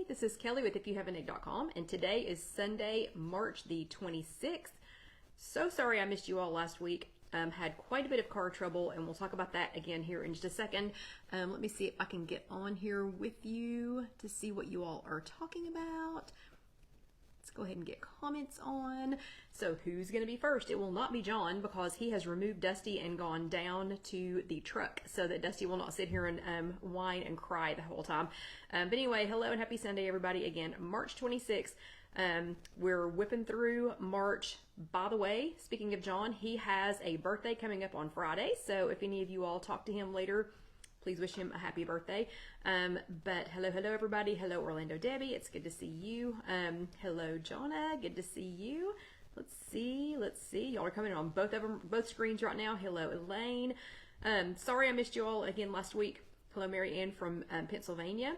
Hey, this is Kelly with IfYouHaveAnEgg.com, and today is Sunday, March the 26th. So sorry I missed you all last week. Had quite a bit of car trouble, and we'll talk about that again here in just a second. Let me see if I can get on here with you to see what you all are talking about. Let's go ahead and get comments on. So who's going to be first? It will not be John because he has removed Dusty and gone down to the truck so that Dusty will not sit here and whine and cry the whole time. But anyway, hello and happy Sunday, everybody. Again, March 26th. We're whipping through March. By the way, speaking of John, he has a birthday coming up on Friday. So if any of you all talk to him later, please wish him a happy birthday. But hello everybody. Hello Orlando Debbie. It's good to see you. Hello Jonna. Good to see you. Let's see. Y'all are coming on both screens right now. Hello Elaine. Sorry I missed you all again last week. Hello Mary Ann from Pennsylvania.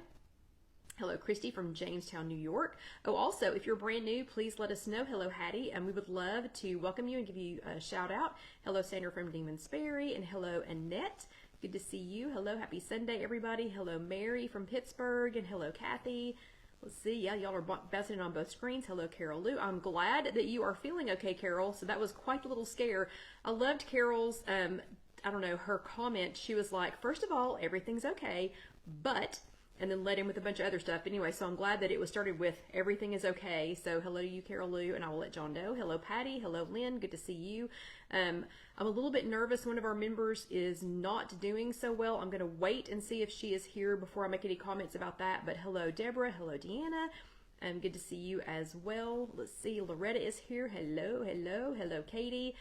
Hello Christy from Jamestown, New York. Oh, also, if you're brand new, please let us know. Hello Hattie, and we would love to welcome you and give you a shout out. Hello Sandra from Demons Ferry, and hello Annette. Good to see you. Hello, happy Sunday, everybody. Hello, Mary from Pittsburgh, and hello, Kathy. Let's see. Yeah, y'all are bouncing on both screens. Hello, Carol Lou. I'm glad that you are feeling okay, Carol. So that was quite a little scare. I loved Carol's, I don't know, her comment. She was like, first of all, everything's okay, but... and then led in with a bunch of other stuff. Anyway, so I'm glad that it was started with everything is okay. So hello to you, Carol Lou, and I will let John know. Hello, Patty. Hello, Lynn. Good to see you. I'm a little bit nervous. One of our members is not doing so well. I'm going to wait and see if she is here before I make any comments about that. But hello, Deborah. Hello, Deanna. Good to see you as well. Let's see. Loretta is here. Hello, hello. Hello, Katie.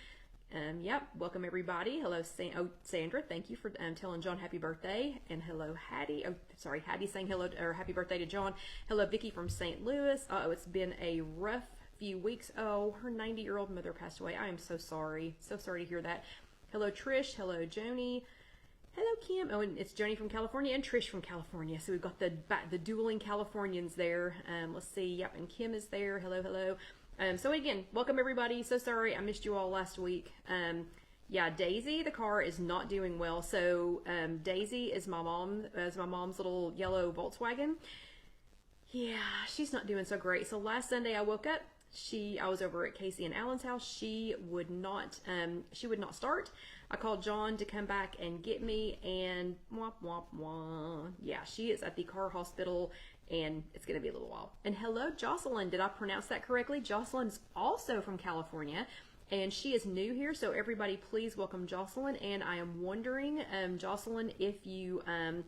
Yep, welcome everybody. Hello, Sandra. Thank you for telling John happy birthday. And hello, Hattie. Oh, sorry, Hattie saying hello or happy birthday to John. Hello, Vicky from St. Louis. Oh, it's been a rough few weeks. Oh, her 90-year-old mother passed away. I am so sorry. So sorry to hear that. Hello, Trish. Hello, Joni. Hello, Kim. Oh, and it's Joni from California and Trish from California. So we've got the dueling Californians there. Let's see. Yep, and Kim is there. Hello, hello. So again, welcome everybody. So sorry I missed you all last week. Yeah, Daisy, the car is not doing well. So Daisy is my mom's little yellow Volkswagen. Yeah, she's not doing so great. So last Sunday I woke up. I was over at Casey and Alan's house. She would not start. I called John to come back and get me, and womp womp womp. Yeah, she is at the car hospital, and it's going to be a little while. And hello, Jocelyn. Did I pronounce that correctly? Jocelyn's also from California, and she is new here. So everybody, please welcome Jocelyn. And I am wondering, Jocelyn, if you are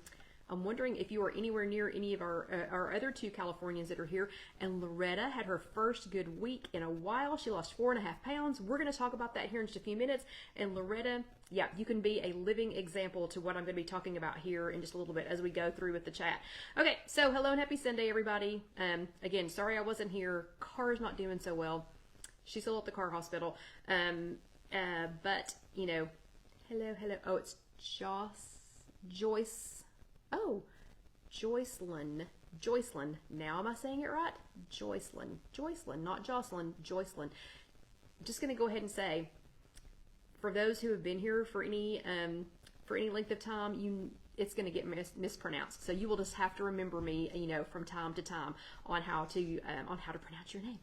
anywhere near any of our other two Californians that are here. And Loretta had her first good week in a while. She lost 4.5 pounds. We're going to talk about that here in just a few minutes. And Loretta, yeah, you can be a living example to what I'm going to be talking about here in just a little bit as we go through with the chat. Okay, so hello and happy Sunday, everybody. Again, sorry I wasn't here. Car's not doing so well. She's still at the car hospital. But, you know, hello. Oh, it's Joyce. Oh, Joycelyn. Now am I saying it right? Joycelyn, not Jocelyn, Joycelyn. I'm just going to go ahead and say, for those who have been here for any length of time, it's going to get mispronounced. So you will just have to remember me, you know, from time to time on how to pronounce your name.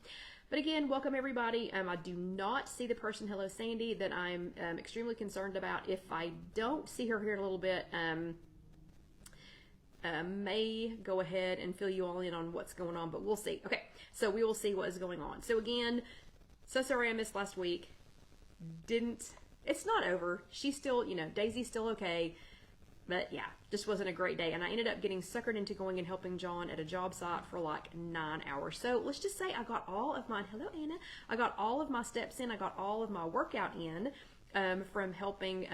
But again, welcome everybody. I do not see the person, hello Sandy, that I'm extremely concerned about. If I don't see her here in a little bit, may go ahead and fill you all in on what's going on, but we'll see. Okay, so we will see what is going on. So again, so sorry I missed last week. It's not over. She's still, you know, Daisy's still okay. But yeah, just wasn't a great day. And I ended up getting suckered into going and helping John at a job site for like 9 hours. So let's just say I got all of mine. Hello, Anna. I got all of my steps in. I got all of my workout in. From helping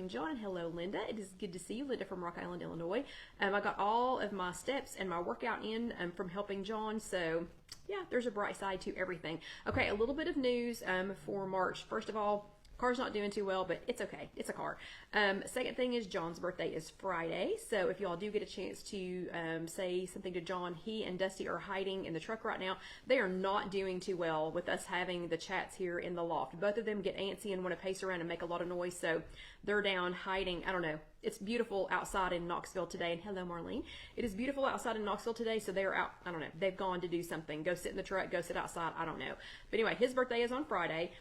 John. And hello, Linda. It is good to see you, Linda from Rock Island, Illinois. I got all of my steps and my workout in from helping John. So yeah, there's a bright side to everything. Okay, a little bit of news for March. First of all, Car's not doing too well, but it's okay. It's a car. Second thing is John's birthday is Friday. So if y'all do get a chance to say something to John, he and Dusty are hiding in the truck right now. They are not doing too well with us having the chats here in the loft. Both of them get antsy and want to pace around and make a lot of noise. So they're down hiding. I don't know. It's beautiful outside in Knoxville today. And hello, Marlene. It is beautiful outside in Knoxville today. So they're out. I don't know. They've gone to do something. Go sit in the truck. Go sit outside. I don't know. But anyway, his birthday is on Friday.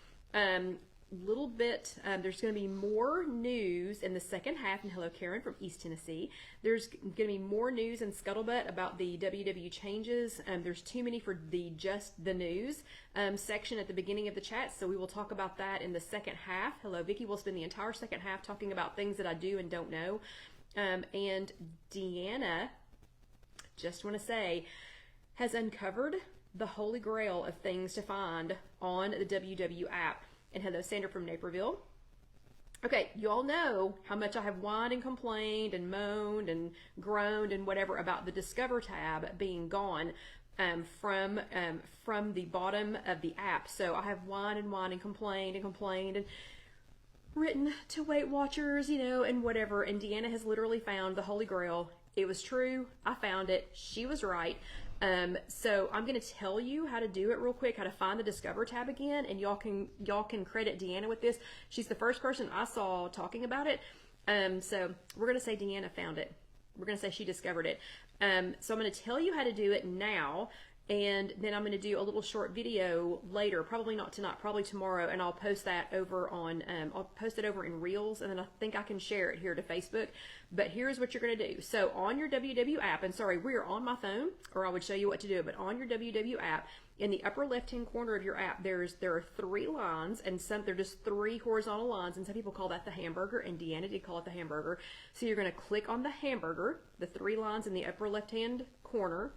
Little bit, there's going to be more news in the second half, and hello Karen from East Tennessee. There's going to be more news and scuttlebutt about the WW changes. There's too many for the just the news section at the beginning of the chat, so we will talk about that in the second half. Hello Vicky, we'll spend the entire second half talking about things that I do and don't know. And Deanna, just want to say, has uncovered the holy grail of things to find on the WW app. And hello, Sandra from Naperville. Okay, you all know how much I have whined and complained and moaned and groaned and whatever about the Discover tab being gone from the bottom of the app. So I have whined and complained and written to Weight Watchers, you know, and whatever. And Deanna has literally found the holy grail. It was true. I found it. She was right. So I'm going to tell you how to do it real quick, how to find the Discover tab again, and y'all can credit Deanna with this. She's the first person I saw talking about it. So we're going to say Deanna found it. We're going to say she discovered it. So I'm going to tell you how to do it now, and then I'm going to do a little short video later, probably not tonight, probably tomorrow, and I'll post that over on, I'll post it over in Reels, and then I think I can share it here to Facebook. But here's what you're going to do. So on your WW app, and sorry, we're on my phone, or I would show you what to do, but on your WW app, in the upper left-hand corner of your app, there are 3 lines, and they're just 3 horizontal lines, and some people call that the hamburger, and Deanna did call it the hamburger. So you're going to click on the hamburger, the 3 lines in the upper left-hand corner.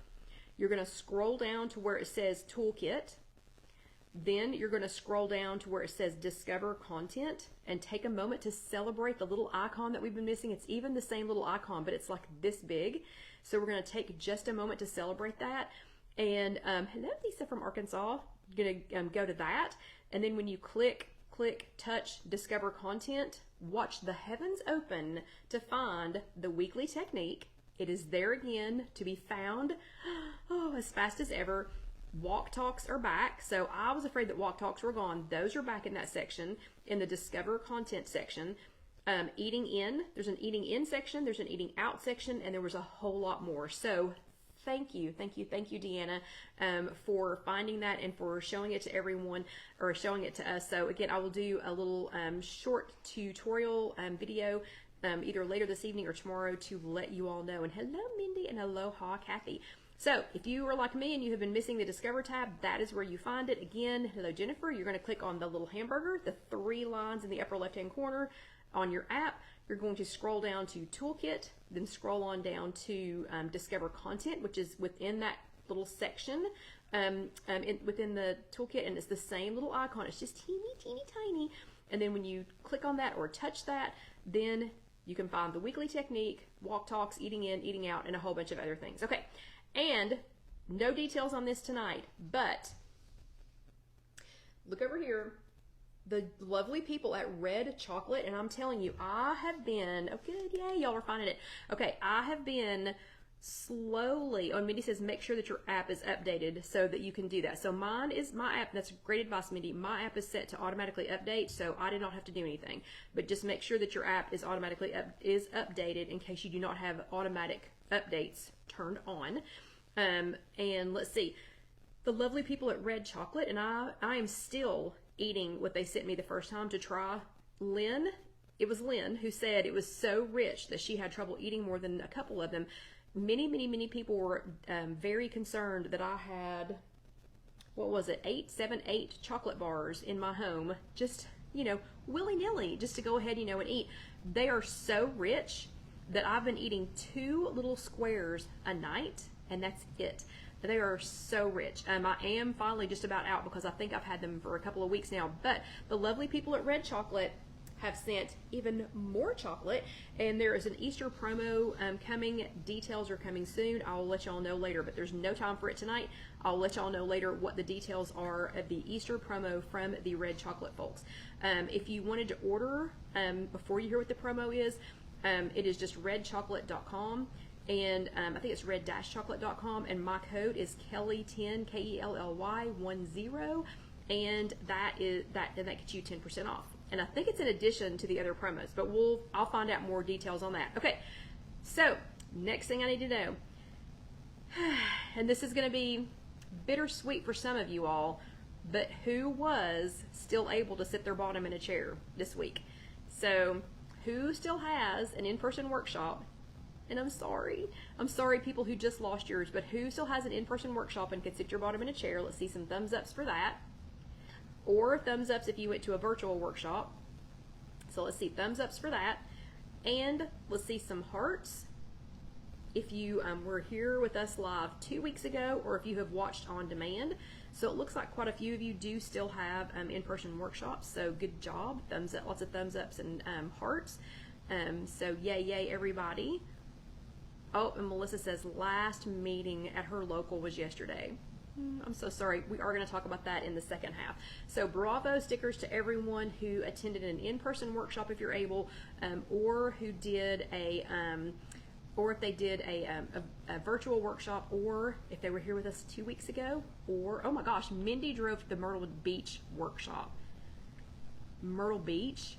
You're going to scroll down to where it says Toolkit. Then you're going to scroll down to where it says Discover Content, and take a moment to celebrate the little icon that we've been missing. It's even the same little icon, but it's like this big. So we're going to take just a moment to celebrate that. And hello, Lisa from Arkansas. You're going to go to that. And then when you click, touch, Discover Content, watch the heavens open to find the weekly technique. It is there again to be found, as fast as ever. Walk Talks are back. So I was afraid that Walk Talks were gone. Those are back in that section, in the Discover Content section. Eating in, there's an eating in section, there's an eating out section, and there was a whole lot more. So thank you, Deanna, for finding that and for showing it to everyone, or showing it to us. So again, I will do a little short tutorial video either later this evening or tomorrow to let you all know. And hello, Mindy, and aloha, Kathy. So if you are like me and you have been missing the Discover tab, that is where you find it. Again, hello, Jennifer. You're going to click on the little hamburger, the 3 lines in the upper left-hand corner on your app. You're going to scroll down to Toolkit, then scroll on down to Discover Content, which is within that little section within the Toolkit, and it's the same little icon. It's just teeny tiny. And then when you click on that or touch that, then you can find the weekly technique, Walk Talks, eating in, eating out, and a whole bunch of other things. Okay, and no details on this tonight, but look over here. The lovely people at Red Chocolate, and I'm telling you, I have been, oh good, yay, y'all are finding it. Okay, I have been slowly, Mindy says make sure that your app is updated so that you can do that. So mine is, my app, that's great advice, Mindy, my app is set to automatically update, so I did not have to do anything. But just make sure that your app is automatically updated in case you do not have automatic updates turned on. And let's see, the lovely people at Red Chocolate, and I am still eating what they sent me the first time to try. Lynn, it was Lynn who said it was so rich that she had trouble eating more than a couple of them. Many people were very concerned that I had, what was it, 8 chocolate bars in my home, just, willy-nilly, just to go ahead, and eat. They are so rich that I've been eating 2 little squares a night, and that's it. They are so rich. I am finally just about out because I think I've had them for a couple of weeks now. But the lovely people at Red Chocolate have sent even more chocolate, and there is an Easter promo coming. Details are coming soon. I'll let y'all know later, but there's no time for it tonight. I'll let y'all know later what the details are of the Easter promo from the Red Chocolate folks. If you wanted to order before you hear what the promo is, it is just redchocolate.com, and I think it's red-chocolate.com, and my code is Kelly10, KELLY10, and that gets you 10% off. And I think it's in addition to the other promos, but I'll find out more details on that. Okay, so next thing I need to know, and this is going to be bittersweet for some of you all, but who was still able to sit their bottom in a chair this week? So who still has an in-person workshop? And I'm sorry people who just lost yours, but who still has an in-person workshop and can sit your bottom in a chair? Let's see some thumbs ups for that. Or thumbs ups if you went to a virtual workshop. So let's see thumbs ups for that. And let's see some hearts if you were here with us live 2 weeks ago, or if you have watched on demand. So it looks like quite a few of you do still have in-person workshops, so good job. Thumbs up, lots of thumbs ups and hearts. So yay everybody. Oh, and Melissa says last meeting at her local was yesterday. I'm so sorry. We are going to talk about that in the second half. So bravo stickers to everyone who attended an in-person workshop if you're able, or who did or if they did a virtual workshop, or if they were here with us 2 weeks ago, or, oh my gosh, Mindy drove to the Myrtle Beach workshop. Myrtle Beach?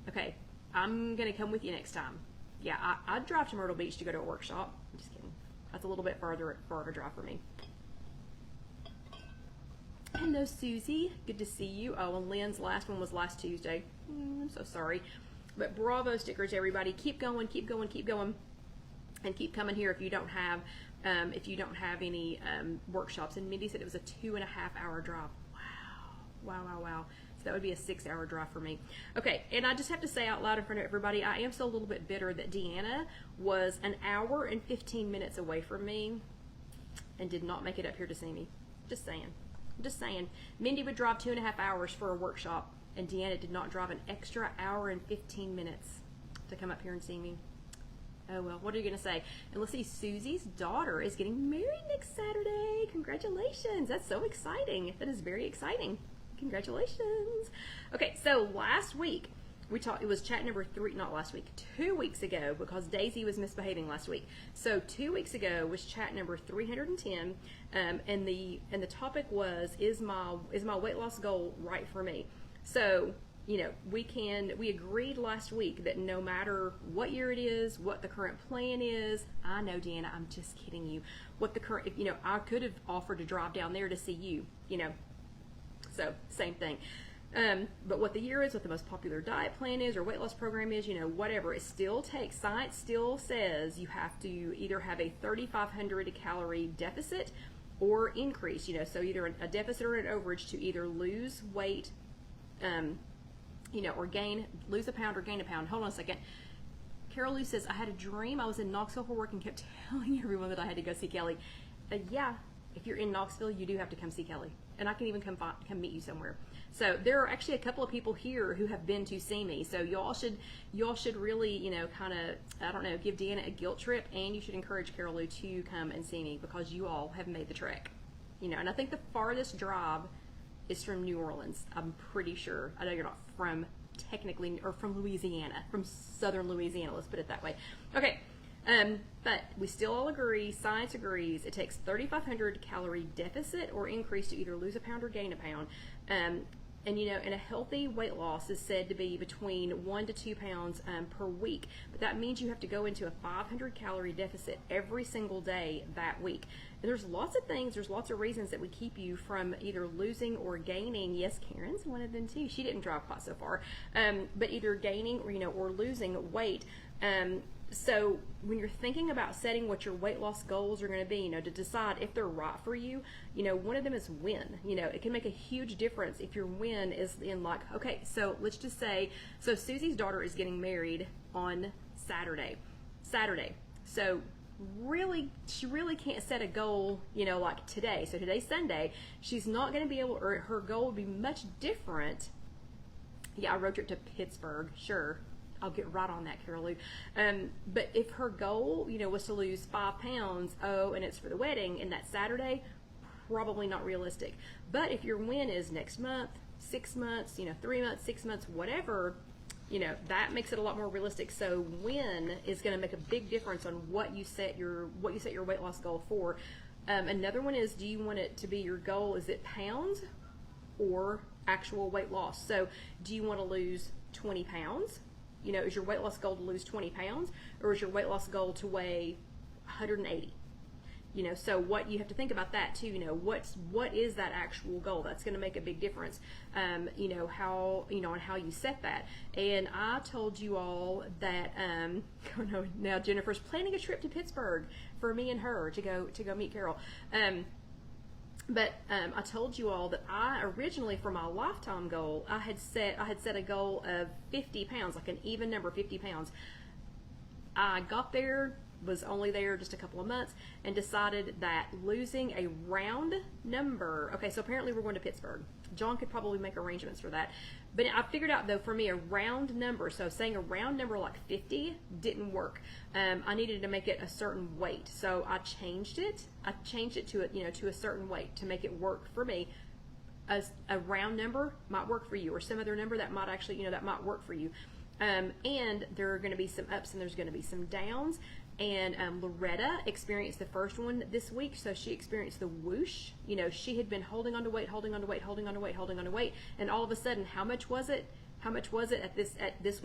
Okay, I'm going to come with you next time. Yeah, I'd drive to Myrtle Beach to go to a workshop. I'm just kidding. That's a little bit farther drive for me. Hello, Susie. Good to see you. Oh, and Lynn's last one was last Tuesday. I'm so sorry. But bravo stickers, everybody. Keep going, keep going, keep going. And keep coming here if you don't have any workshops. And Mindy said it was a 2.5-hour drive. Wow. So that would be a 6-hour drive for me. Okay, and I just have to say out loud in front of everybody, I am still a little bit bitter that Deanna was an hour and 15 minutes away from me and did not make it up here to see me. Just saying. Mindy would drive 2.5 hours for a workshop, and Deanna did not drive an extra hour and 15 minutes to come up here and see me. Oh well, what are you going to say? And let's see, Susie's daughter is getting married next Saturday. Congratulations. That's so exciting. That is very exciting. Congratulations. Okay, so last week, it was chat number 3, not last week, 2 weeks ago, because Daisy was misbehaving last week. So 2 weeks ago was chat number 310, and the topic was, is my weight loss goal right for me? So, we agreed last week that no matter what year it is, what the current plan is, I know, Deanna, I'm just kidding you, what the current, I could have offered to drive down there to see you, so same thing. But what the year is, what the most popular diet plan is or weight loss program is, whatever, it still takes, science still says you have to either have a 3,500 calorie deficit or increase, so either a deficit or an overage to either lose weight, or lose a pound or gain a pound. Hold on a second. Carol Lou says, I had a dream I was in Knoxville for work and kept telling everyone that I had to go see Kelly. Yeah, if you're in Knoxville, you do have to come see Kelly. And I can even come meet you somewhere. So there are actually a couple of people here who have been to see me. So y'all should really, kind of, give Deanna a guilt trip, and you should encourage Carol Lou to come and see me because you all have made the trek. And I think the farthest drive is from New Orleans. I'm pretty sure. I know you're not from from Louisiana, from southern Louisiana. Let's put it that way. Okay. But we still all agree, science agrees, it takes 3,500 calorie deficit or increase to either lose a pound or gain a pound. And a healthy weight loss is said to be between 1 to 2 pounds per week. But that means you have to go into a 500 calorie deficit every single day that week. And there's lots of things, there's lots of reasons that would keep you from either losing or gaining. Yes, Karen's one of them too. She didn't drive quite so far. But either gaining or, or losing weight. So when you're thinking about setting what your weight loss goals are going to be, to decide if they're right for you, one of them is win. It can make a huge difference if your win is in okay, so let's just say, so Susie's daughter is getting married on Saturday. So she really can't set a goal, like today. So today's Sunday. She's not going to be able, or her goal would be much different Yeah, a road trip to Pittsburgh. Sure. I'll get right on that, Carol Lou. But if her goal, was to lose 5 pounds, and it's for the wedding and that's Saturday, probably not realistic. But if your win is next month, 6 months, 3 months, 6 months, whatever, that makes it a lot more realistic. So win is going to make a big difference on what you set your weight loss goal for. Another one is, do you want it to be your goal? Is it pounds or actual weight loss? So do you want to lose 20 pounds? Is your weight loss goal to lose 20 pounds, or is your weight loss goal to weigh 180? So what you have to think about that too. What is that actual goal? That's going to make a big difference. How on how you set that. And I told you all that. Now Jennifer's planning a trip to Pittsburgh for me and her to go meet Carol. But I told you all that I originally, for my lifetime goal, I had set a goal of 50 pounds, like an even number, 50 pounds. I got there, was only there just a couple of months, and decided that losing a round number, okay, so apparently we're going to Pittsburgh. John could probably make arrangements for that. But I figured out, though, for me, a round number, so saying a round number like 50 didn't work. I needed to make it a certain weight. So I changed it. To a certain weight to make it work for me. A round number might work for you, or some other number that might actually, that might work for you. And there are going to be some ups and there's going to be some downs. And Loretta experienced the first one this week, so she experienced the whoosh. She had been holding on to weight, and all of a sudden, how much was it? At this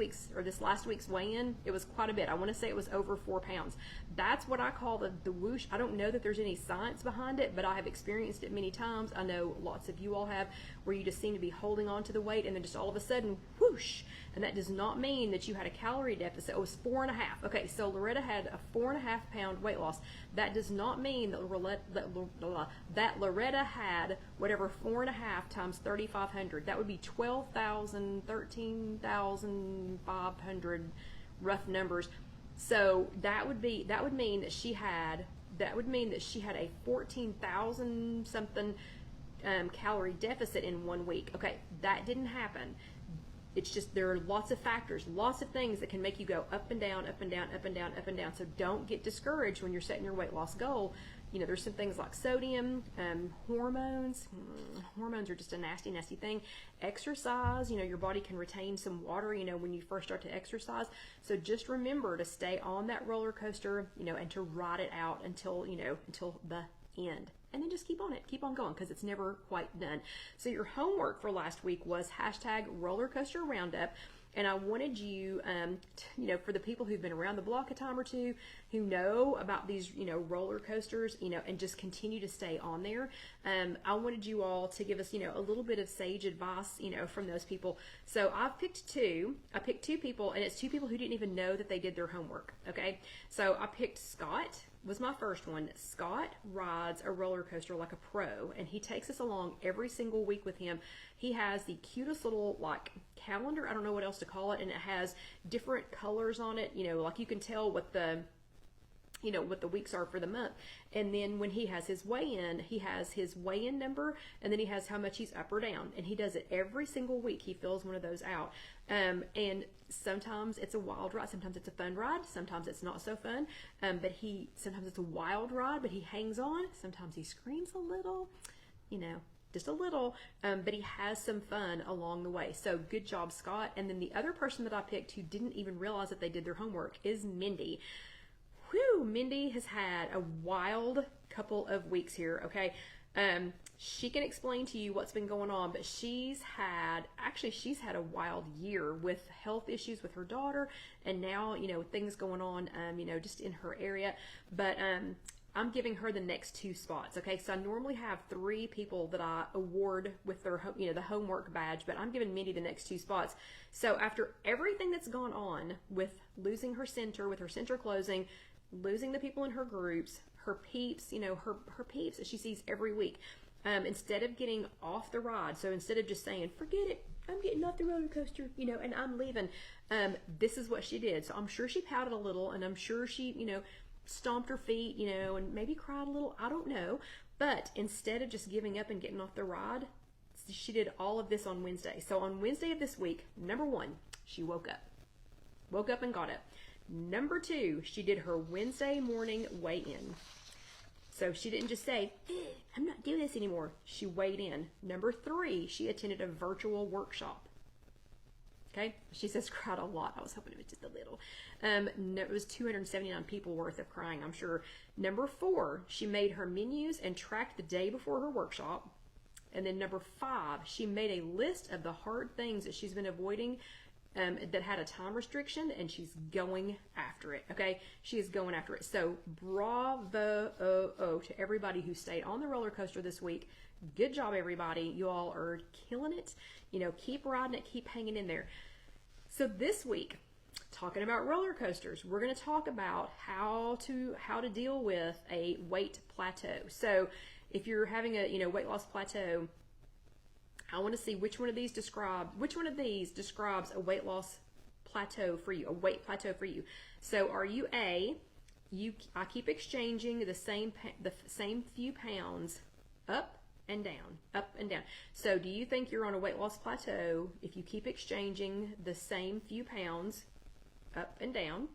last week's weigh-in? It was quite a bit. I want to say it was over 4 pounds. That's what I call the whoosh. I don't know that there's any science behind it, but I have experienced it many times. I know lots of you all have, where you just seem to be holding on to the weight and then just all of a sudden, whoosh. And that does not mean that you had a calorie deficit. It was 4.5. Okay, so Loretta had a 4.5 pound weight loss. That does not mean that Loretta had whatever 4.5 times 3,500. That would be 12,000, 13,500 rough numbers. So that would mean that she had a 14,000 something calorie deficit in 1 week. Okay, that didn't happen. It's just, there are lots of factors, lots of things that can make you go up and down, up and down, up and down, up and down. So don't get discouraged when you're setting your weight loss goal. There's some things like sodium, hormones. Hormones are just a nasty, nasty thing. Exercise, your body can retain some water, when you first start to exercise. So just remember to stay on that roller coaster, and to ride it out until the end. And then just keep on going, because it's never quite done. So your homework for last week was #rollercoasterroundup. And I wanted you, for the people who've been around the block a time or two, who know about these, roller coasters, and just continue to stay on there. I wanted you all to give us, a little bit of sage advice, from those people. So I picked two people, and it's 2 people who didn't even know that they did their homework. Okay. So I picked Scott. Was my first one. Scott rides a roller coaster like a pro, and he takes us along every single week with him. He has the cutest little calendar, I don't know what else to call it, and it has different colors on it, like you can tell what the weeks are for the month. And then when he has his weigh-in, he has his weigh-in number, and then he has how much he's up or down. And he does it every single week. He fills one of those out. And sometimes it's a wild ride. Sometimes it's a fun ride. Sometimes it's not so fun. Sometimes it's a wild ride, but he hangs on. Sometimes he screams a little, just a little, but he has some fun along the way. So good job, Scott. And then the other person that I picked who didn't even realize that they did their homework is Mindy. Whew, Mindy has had a wild couple of weeks here, okay? She can explain to you what's been going on, but she's had a wild year with health issues with her daughter, and now, things going on, just in her area. But I'm giving her the next 2 spots, okay? So I normally have 3 people that I award with their, the homework badge, but I'm giving Mindy the next 2 spots. So after everything that's gone on with losing her center, with her center closing, losing the people in her groups, her peeps, her peeps that she sees every week, instead of getting off the ride, so instead of just saying, forget it, I'm getting off the roller coaster, and I'm leaving, this is what she did. So I'm sure she pouted a little, and I'm sure she, stomped her feet, and maybe cried a little, I don't know. But instead of just giving up and getting off the ride, She did all of this on Wednesday. So on Wednesday of this week, number 1, she woke up and got it. Number 2, she did her Wednesday morning weigh-in. So she didn't just say, I'm not doing this anymore. She weighed in. Number 3, she attended a virtual workshop. Okay, she says cried a lot. I was hoping it was just a little. It was 279 people worth of crying, I'm sure. Number 4, she made her menus and tracked the day before her workshop. And then number 5, she made a list of the hard things that she's been avoiding that had a time restriction, and she's going after it. Okay, she is going after it. So bravo to everybody who stayed on the roller coaster this week. Good job, everybody. You all are killing it. You know, keep riding it, keep hanging in there. So this week, talking about roller coasters, we're going to talk about how to deal with a weight plateau. So if you're having a weight loss plateau, I want to see which one of these describes a weight loss plateau for you, a weight plateau for you. So are you A, I keep exchanging the same few pounds up and down, up and down. So do you think you're on a weight loss plateau if you keep exchanging the same few pounds up and down?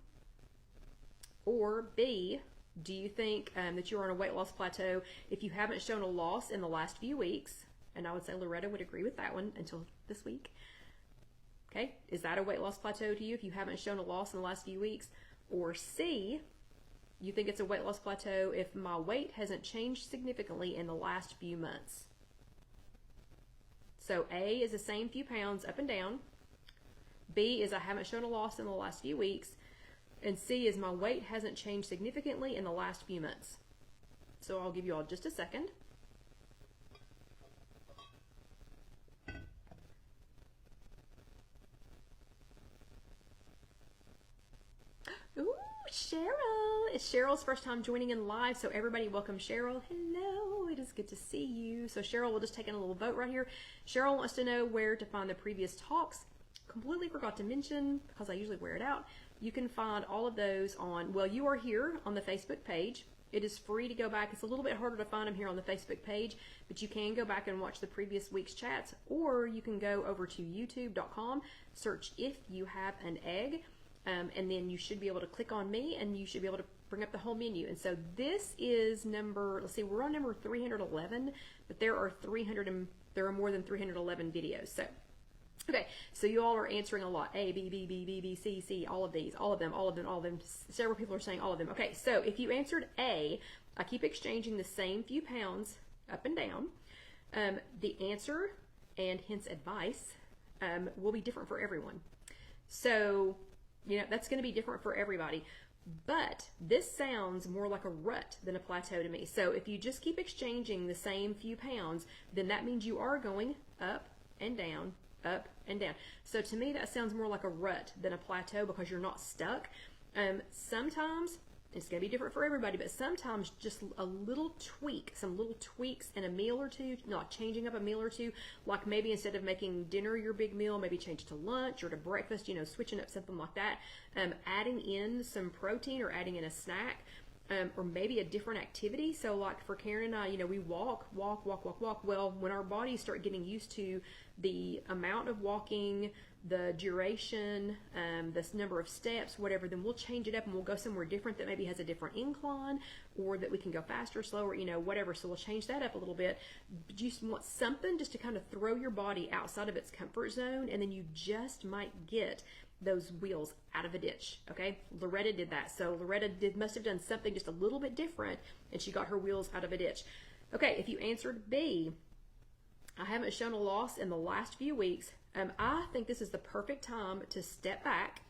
Or B, do you think that you're on a weight loss plateau if you haven't shown a loss in the last few weeks? And I would say Loretta would agree with that one until this week. Okay, is that a weight loss plateau to you if you haven't shown a loss in the last few weeks? Or C, you think it's a weight loss plateau if my weight hasn't changed significantly in the last few months? So A is the same few pounds up and down. B is I haven't shown a loss in the last few weeks. And C is my weight hasn't changed significantly in the last few months. So I'll give you all just a second. Ooh, Cheryl. It's Cheryl's first time joining in live, so everybody welcome Cheryl. Hello, it is good to see you. So Cheryl, we'll just take in a little vote right here. Cheryl wants to know where to find the previous talks. Completely forgot to mention, because I usually wear it out, you can find all of those on, well, you are here on the Facebook page. It is free to go back. It's a little bit harder to find them here on the Facebook page, but you can go back and watch the previous week's chats, or you can go over to youtube.com, search If You Have an Egg, and then you should be able to click on me, and you should be able to bring up the whole menu. And so this is number, let's see, we're on number 311, but there are more than 311 videos. So okay, so you all are answering a lot. A, B, B, B, B, B, C, C, all of these, all of them, all of them, all of them. Several people are saying all of them. Okay, so if you answered A, I keep exchanging the same few pounds up and down. The answer, and hence advice, will be different for everyone. So, that's going to be different for everybody. But this sounds more like a rut than a plateau to me. So if you just keep exchanging the same few pounds, then that means you are going up and down, up and down. So to me, that sounds more like a rut than a plateau because you're not stuck. Sometimes, it's going to be different for everybody, but sometimes just a little tweak, some little tweaks in a meal or two, not changing up a meal or two, like maybe instead of making dinner your big meal, maybe change it to lunch or to breakfast, switching up something like that, adding in some protein or adding in a snack, or maybe a different activity. So like for Karen and I, we walk. Well, when our bodies start getting used to the amount of walking, the duration, the number of steps, whatever, then we'll change it up and we'll go somewhere different that maybe has a different incline, or that we can go faster, slower, whatever. So we'll change that up a little bit. But you want something just to kind of throw your body outside of its comfort zone, and then you just might get those wheels out of a ditch. Okay, Loretta did that. So Loretta must have done something just a little bit different, and she got her wheels out of a ditch. Okay, if you answered B, I haven't shown a loss in the last few weeks, I think this is the perfect time to step back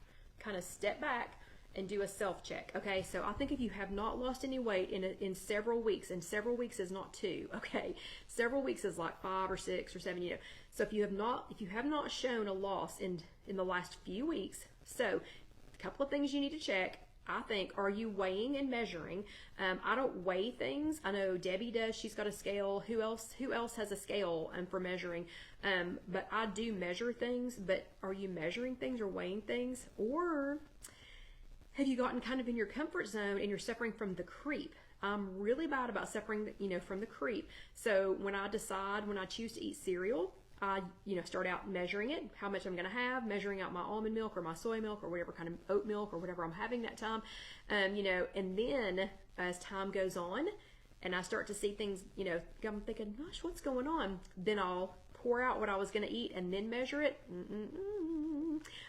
and do a self-check. Okay, so I think if you have not lost any weight in several weeks, and several weeks is not 2, okay, several weeks is like 5 or 6 or 7, So if you have not shown a loss in the last few weeks, so a couple of things you need to check. I think, are you weighing and measuring? I don't weigh things. I know Debbie does. She's got a scale. Who else has a scale for measuring? But I do measure things. But are you measuring things or weighing things? Or have you gotten kind of in your comfort zone and you're suffering from the creep? I'm really bad about separating, from the creep. So when I choose to eat cereal, I, start out measuring it, how much I'm going to have, measuring out my almond milk or my soy milk or whatever kind of oat milk or whatever I'm having that time, and then as time goes on and I start to see things, I'm thinking, gosh, what's going on? Then I'll pour out what I was going to eat and then measure it.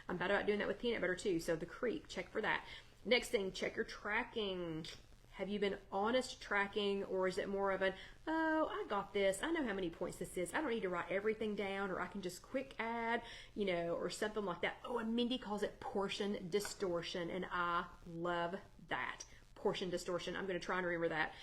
I'm bad about doing that with peanut butter too. So the creep, check for that. Next thing, check your tracking. Have you been honest tracking, or is it more of an, oh, I got this, I know how many points this is, I don't need to write everything down, or I can just quick add, or something like that. Oh, and Mindy calls it portion distortion, and I love that. Portion distortion. I'm going to try and remember that.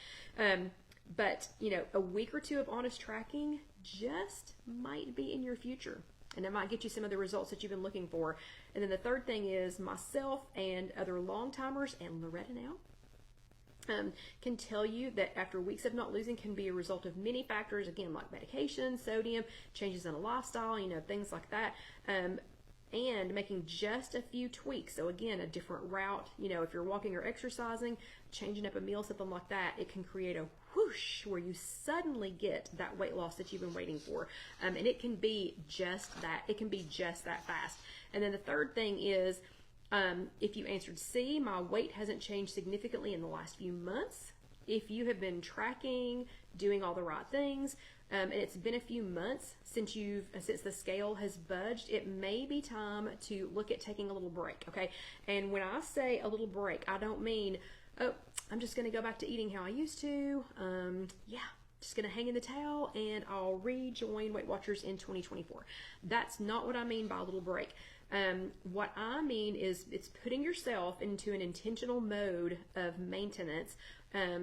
But, a week or two of honest tracking just might be in your future, and it might get you some of the results that you've been looking for. And then the third thing is myself and other long-timers, and Loretta now, can tell you that after weeks of not losing can be a result of many factors, again, like medication, sodium, changes in a lifestyle, things like that, and making just a few tweaks. So again, a different route, if you're walking or exercising, changing up a meal, something like that, it can create a whoosh where you suddenly get that weight loss that you've been waiting for. And it can be just that. It can be just that fast. And then the third thing is, if you answered C, my weight hasn't changed significantly in the last few months. If you have been tracking, doing all the right things, and it's been a few months since the scale has budged, it may be time to look at taking a little break, okay? And when I say a little break, I don't mean, oh, I'm just going to go back to eating how I used to. Just going to hang in the towel and I'll rejoin Weight Watchers in 2024. That's not what I mean by a little break. What I mean is it's putting yourself into an intentional mode of maintenance.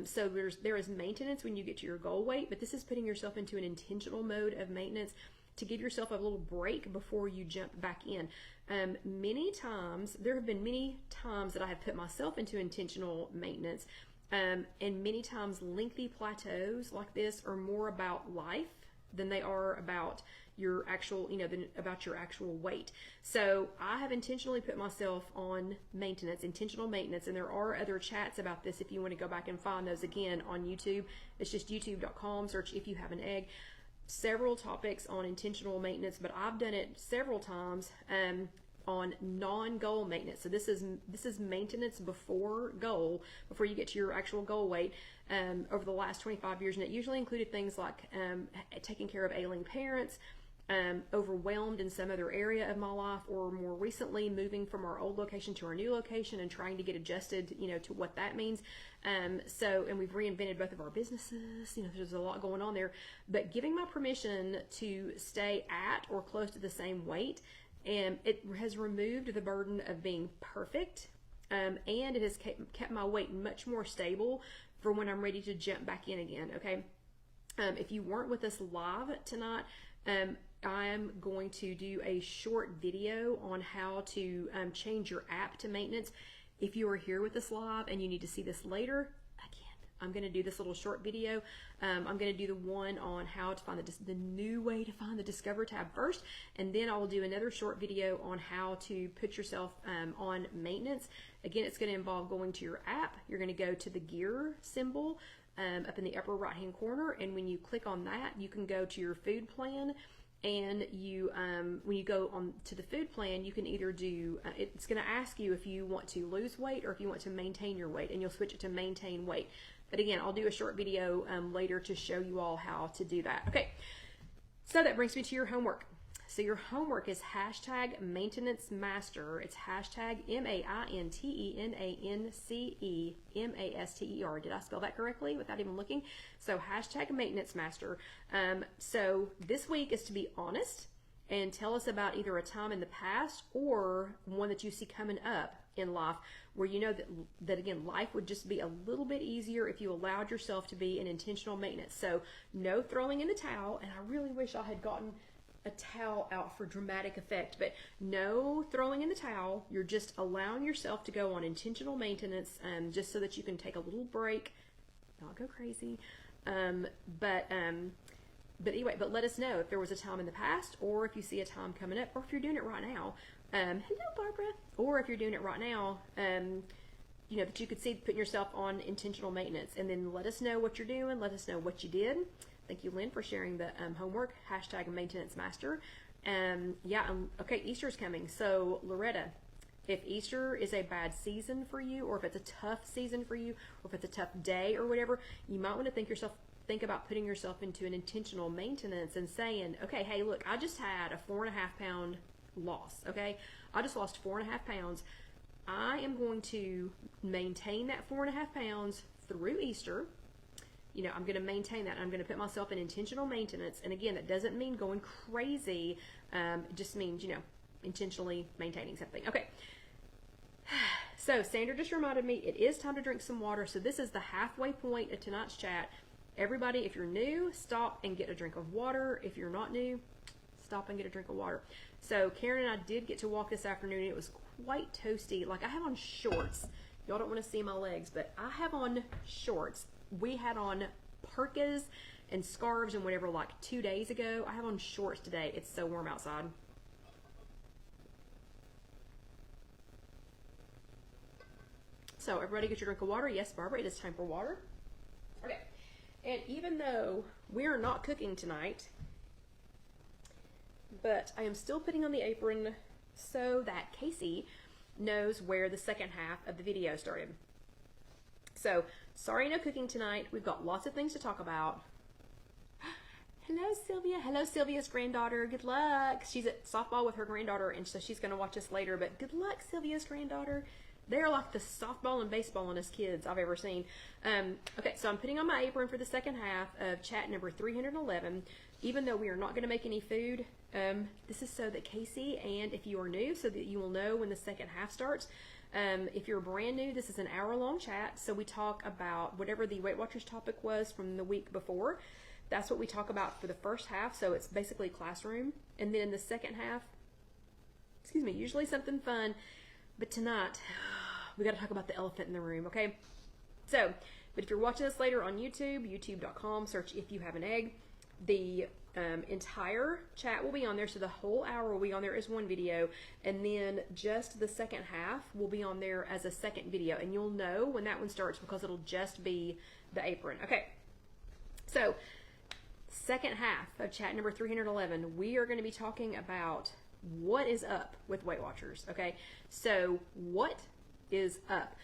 So there is maintenance when you get to your goal weight, but this is putting yourself into an intentional mode of maintenance to give yourself a little break before you jump back in. There have been many times that I have put myself into intentional maintenance, and many times lengthy plateaus like this are more about life than they are about your actual, about your actual weight. So I have intentionally put myself on intentional maintenance, and there are other chats about this if you want to go back and find those again on YouTube. It's just youtube.com, search If You Have an Egg. Several topics on intentional maintenance, but I've done it several times on non-goal maintenance. So this is maintenance before goal, before you get to your actual goal weight, over the last 25 years, and it usually included things like taking care of ailing parents, overwhelmed in some other area of my life, or more recently moving from our old location to our new location and trying to get adjusted, to what that means. And we've reinvented both of our businesses. There's a lot going on there, but giving my permission to stay at or close to the same weight, and it has removed the burden of being perfect, and it has kept my weight much more stable for when I'm ready to jump back in again. Okay. If you weren't with us live tonight, I'm going to do a short video on how to change your app to maintenance. If you are here with us live and you need to see this later, again, I'm going to do this little short video. I'm going to do the one on how to find the new way to find the Discover tab first, and then I will do another short video on how to put yourself on maintenance. Again, it's going to involve going to your app. You're going to go to the gear symbol up in the upper right hand corner, and when you click on that, you can go to your food plan. And you, when you go on to the food plan, you can either do, it's going to ask you if you want to lose weight or if you want to maintain your weight, and you'll switch it to maintain weight. But again, I'll do a short video later to show you all how to do that. Okay, so that brings me to your homework. So your homework is hashtag maintenance master. It's hashtag MAINTENANCEMASTER. Did I spell that correctly without even looking? So hashtag maintenance master. So this week is to be honest and tell us about either a time in the past or one that you see coming up in life where you know that again, life would just be a little bit easier if you allowed yourself to be in intentional maintenance. So no throwing in the towel, and I really wish I had gotten a towel out for dramatic effect, but no throwing in the towel. You're just allowing yourself to go on intentional maintenance, just so that you can take a little break, not go crazy. But anyway, but let us know if there was a time in the past, or if you see a time coming up, or if you're doing it right now. Hello, Barbara. Or if you're doing it right now, that you could see putting yourself on intentional maintenance. And then let us know what you're doing. Let us know what you did. Thank you, Lynn, for sharing the homework. #maintenance-master. Okay, Easter's coming. So, Loretta, if Easter is a bad season for you, or if it's a tough season for you, or if it's a tough day or whatever, you might want to think about putting yourself into an intentional maintenance and saying, okay, hey, look, I just had a 4.5 pound loss, okay? I just lost 4.5 pounds. I am going to maintain that 4.5 pounds through Easter. I'm going to maintain that. I'm going to put myself in intentional maintenance. And again, that doesn't mean going crazy. It just means, intentionally maintaining something. Okay. So Sandra just reminded me it is time to drink some water. So this is the halfway point of tonight's chat. Everybody, if you're new, stop and get a drink of water. If you're not new, stop and get a drink of water. So Karen and I did get to walk this afternoon. It was quite toasty. Like, I have on shorts. Y'all don't want to see my legs, but I have on shorts. We had on parkas and scarves and whatever like 2 days ago. I have on shorts today. It's so warm outside. So everybody get your drink of water. Yes, Barbara, it is time for water. Okay. And even though we are not cooking tonight, but I am still putting on the apron so that Casey knows where the second half of the video started. So, sorry, no cooking tonight. We've got lots of things to talk about. Hello, Sylvia. Hello, Sylvia's granddaughter. Good luck. She's at softball with her granddaughter, and so she's going to watch us later. But good luck, Sylvia's granddaughter. They're like the softball and baseballingest kids I've ever seen. Okay, so I'm putting on my apron for the second half of chat number 311. Even though we are not going to make any food, this is so that Casey, and if you are new, so that you will know when the second half starts. If you're brand new, this is an hour-long chat, so we talk about whatever the Weight Watchers topic was from the week before. That's what we talk about for the first half, so it's basically classroom. And then in the second half, usually something fun, but tonight, we got to talk about the elephant in the room, okay? So, but if you're watching this later on YouTube, youtube.com, search If You Have an Egg. The entire chat will be on there, so the whole hour will be on there as one video, and then just the second half will be on there as a second video, and you'll know when that one starts because it'll just be the apron. Okay, so second half of chat number 311, we are going to be talking about what is up with Weight Watchers. Okay, so what is up?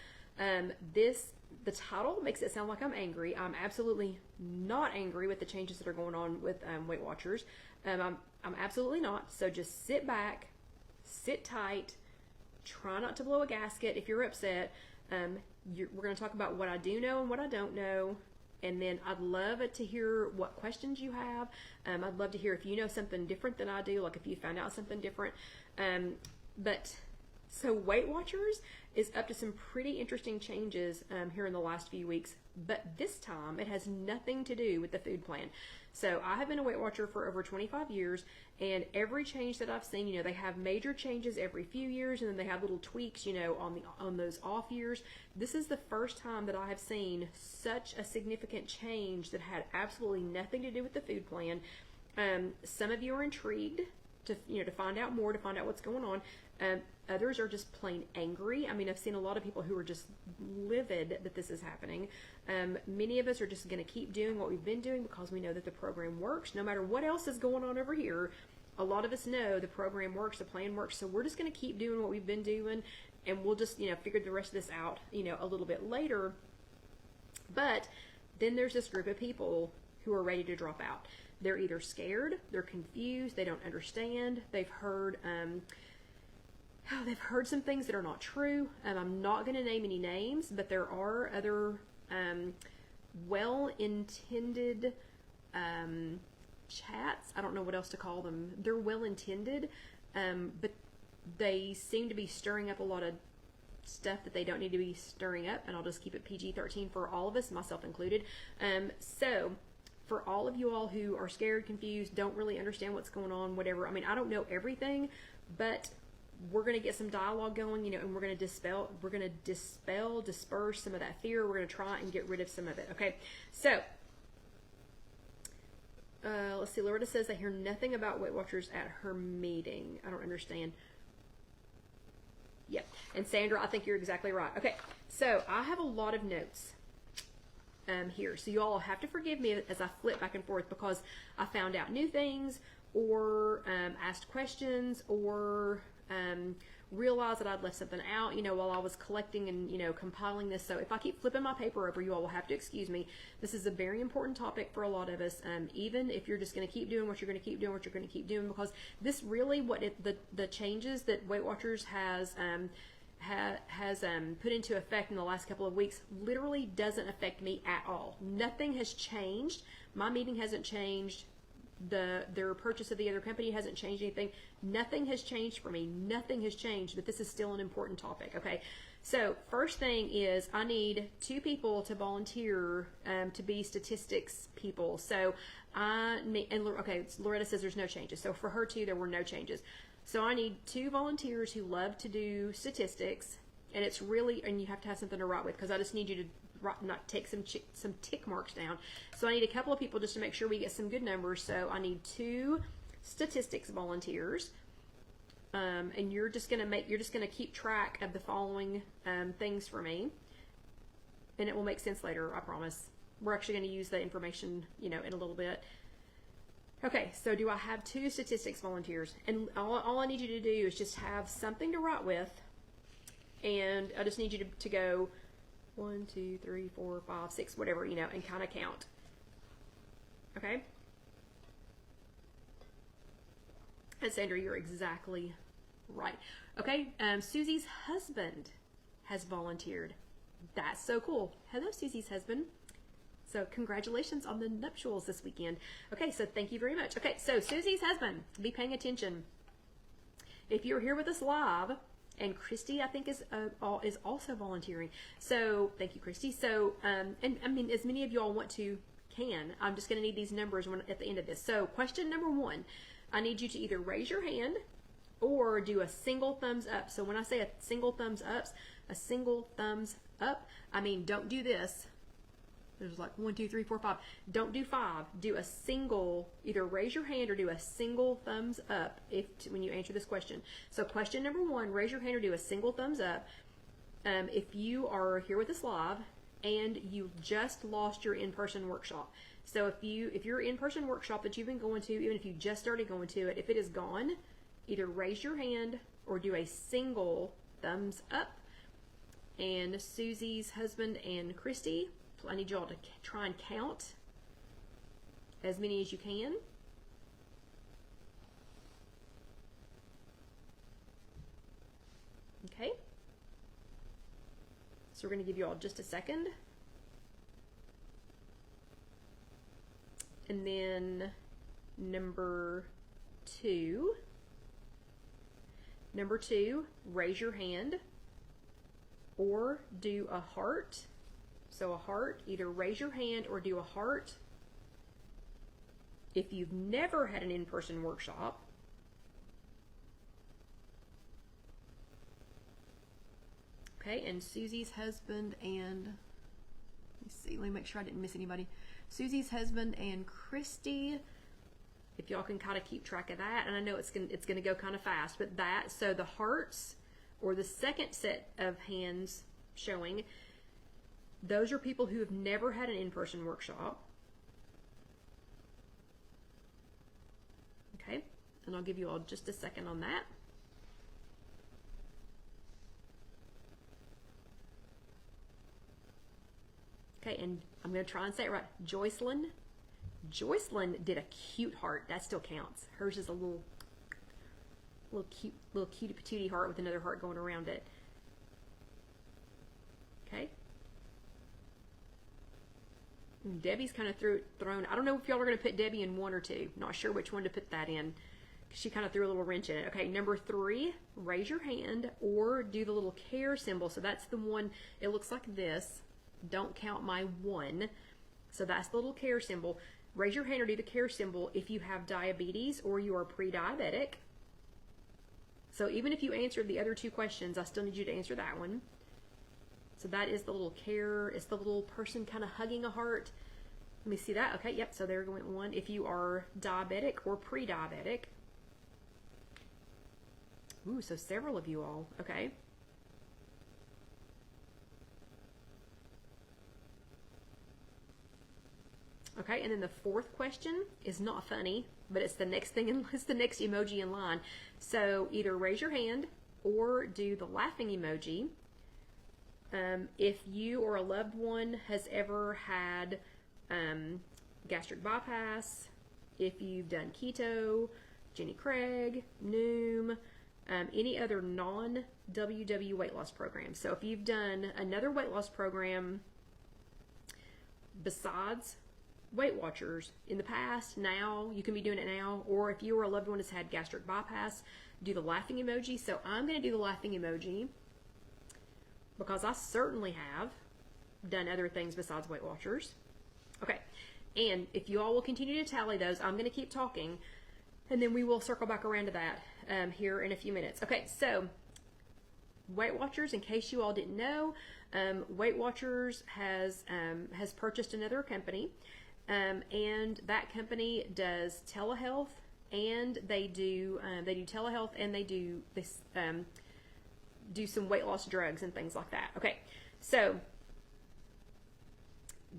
The title makes it sound like I'm angry. I'm absolutely not angry with the changes that are going on with Weight Watchers. I'm absolutely not. So just sit back, sit tight, try not to blow a gasket if you're upset. We're going to talk about what I do know and what I don't know. And then I'd love to hear what questions you have. I'd love to hear if you know something different than I do, like if you found out something different. So Weight Watchers is up to some pretty interesting changes here in the last few weeks, but this time it has nothing to do with the food plan. So I have been a Weight Watcher for over 25 years, and every change that I've seen, they have major changes every few years, and then they have little tweaks, on those off years. This is the first time that I have seen such a significant change that had absolutely nothing to do with the food plan. Some of you are intrigued to find out more, to find out what's going on. Others are just plain angry. I mean, I've seen a lot of people who are just livid that this is happening. Many of us are just going to keep doing what we've been doing because we know that the program works. No matter what else is going on over here, a lot of us know the program works, the plan works. So we're just going to keep doing what we've been doing, and we'll just, figure the rest of this out, a little bit later. But then there's this group of people who are ready to drop out. They're either scared, they're confused, they don't understand, they've heard some things that are not true. I'm not going to name any names, but there are other well-intended chats. I don't know what else to call them. They're well-intended, but they seem to be stirring up a lot of stuff that they don't need to be stirring up, and I'll just keep it PG-13 for all of us, myself included. So for all of you all who are scared, confused, don't really understand what's going on, whatever. I mean, I don't know everything, but we're going to get some dialogue going, and we're going to disperse some of that fear. We're going to try and get rid of some of it. Okay. So, let's see. Loretta says, I hear nothing about Weight Watchers at her meeting. I don't understand. Yep. And Sandra, I think you're exactly right. Okay. So I have a lot of notes here. So you all have to forgive me as I flip back and forth because I found out new things or asked questions or realized that I'd left something out, while I was collecting and, compiling this. So if I keep flipping my paper over, you all will have to excuse me. This is a very important topic for a lot of us, even if you're just going to keep doing what you're going to keep doing, because this really, the changes that Weight Watchers has put into effect in the last couple of weeks literally doesn't affect me at all. Nothing has changed. My meeting hasn't changed. Their purchase of the other company hasn't changed anything. Nothing has changed for me. Nothing has changed, but this is still an important topic. Okay, so first thing is I need 2 people to volunteer to be statistics people. So Loretta says there's no changes. So for her too, there were no changes. So I need 2 volunteers who love to do statistics, and it's really, and you have to have something to write with because I just need you to not take some tick marks down. So I need a couple of people just to make sure we get some good numbers. So I need 2 statistics volunteers, and you're just gonna keep track of the following things for me, and it will make sense later. I promise. We're actually going to use the information, in a little bit. Okay, so do I have 2 statistics volunteers? And all I need you to do is just have something to write with, and I just need you to go 1, 2, 3, 4, 5, 6, whatever, and kind of count. Okay? And Sandra, you're exactly right. Okay, Susie's husband has volunteered. That's so cool. Hello, Susie's husband. So congratulations on the nuptials this weekend. Okay, so thank you very much. Okay, so Susie's husband, be paying attention. If you're here with us live, and Christy, I think, is also volunteering. So thank you, Christy. So, and I mean, as many of you all want to can. I'm just going to need these numbers at the end of this. So question number 1, I need you to either raise your hand or do a single thumbs up. So when I say a single thumbs up, I mean, don't do this. There's like 1, 2, 3, 4, 5. Don't do 5. Do a single, either raise your hand or do a single thumbs up when you answer this question. So question number 1, raise your hand or do a single thumbs up if you are here with us live and you just lost your in-person workshop. So if your in-person workshop that you've been going to, even if you just started going to it, if it is gone, either raise your hand or do a single thumbs up. And Susie's husband and Christy, I need y'all to try and count as many as you can. Okay. So we're going to give you all just a second. And then number 2, raise your hand or do a heart. So a heart, either raise your hand or do a heart if you've never had an in-person workshop. Okay, and Susie's husband and, let me make sure I didn't miss anybody. Susie's husband and Christy, if y'all can kind of keep track of that, and I know it's gonna go kind of fast, but so the hearts, or the second set of hands showing, those are people who have never had an in-person workshop. Okay, and I'll give you all just a second on that. Okay, and I'm going to try and say it right. Joycelyn did a cute heart. That still counts. Hers is a little cutie patootie heart with another heart going around it. Okay. Debbie's kind of thrown. I don't know if y'all are going to put Debbie in 1 or 2. Not sure which one to put that in. She kind of threw a little wrench in it. Okay, number 3, raise your hand or do the little care symbol. So that's the one. It looks like this. Don't count my 1. So that's the little care symbol. Raise your hand or do the care symbol if you have diabetes or you are pre-diabetic. So even if you answered the other 2 questions, I still need you to answer that one. So that is the little care. It's the little person kind of hugging a heart. Let me see that. Okay, yep, so there went 1. If you are diabetic or pre-diabetic. Ooh, so several of you all. Okay. Okay, and then the fourth question is not funny, but it's the next thing, it's the next emoji in line. So either raise your hand or do the laughing emoji. If you or a loved one has ever had gastric bypass, if you've done keto, Jenny Craig, Noom, any other non-WW weight loss program. So if you've done another weight loss program besides Weight Watchers in the past, now, you can be doing it now, or if you or a loved one has had gastric bypass, do the laughing emoji. So I'm going to do the laughing emoji because I certainly have done other things besides Weight Watchers. Okay, and if you all will continue to tally those, I'm going to keep talking, and then we will circle back around to that here in a few minutes. Okay, so Weight Watchers, in case you all didn't know, Weight Watchers has purchased another company, and that company does telehealth, and they do telehealth, and they do this do some weight loss drugs and things like that. Okay, so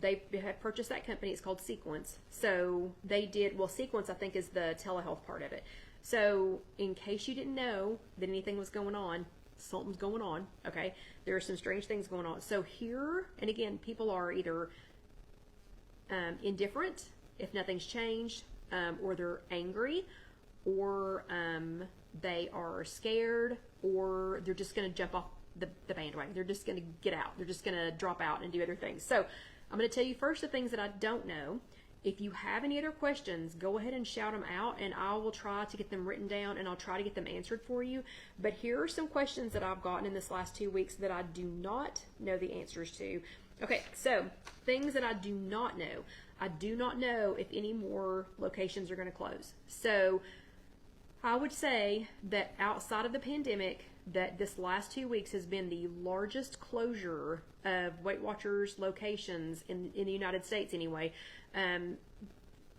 they have purchased that company. It's called Sequence. So they did, well, Sequence I think is the telehealth part of it. So in case you didn't know that anything was going on, something's going on. Okay, there are some strange things going on. So here, and again, people are either indifferent if nothing's changed, or they're angry, or they are scared, or they're just going to jump off the bandwagon. They're just going to get out. They're just going to drop out and do other things. So I'm going to tell you first the things that I don't know. If you have any other questions, go ahead and shout them out, and I will try to get them written down, and I'll try to get them answered for you. But here are some questions that I've gotten in this last 2 weeks that I do not know the answers to. Okay, so things that I do not know. I do not know if any more locations are going to close. So I would say that outside of the pandemic, that this last 2 weeks has been the largest closure of Weight Watchers locations in the United States anyway,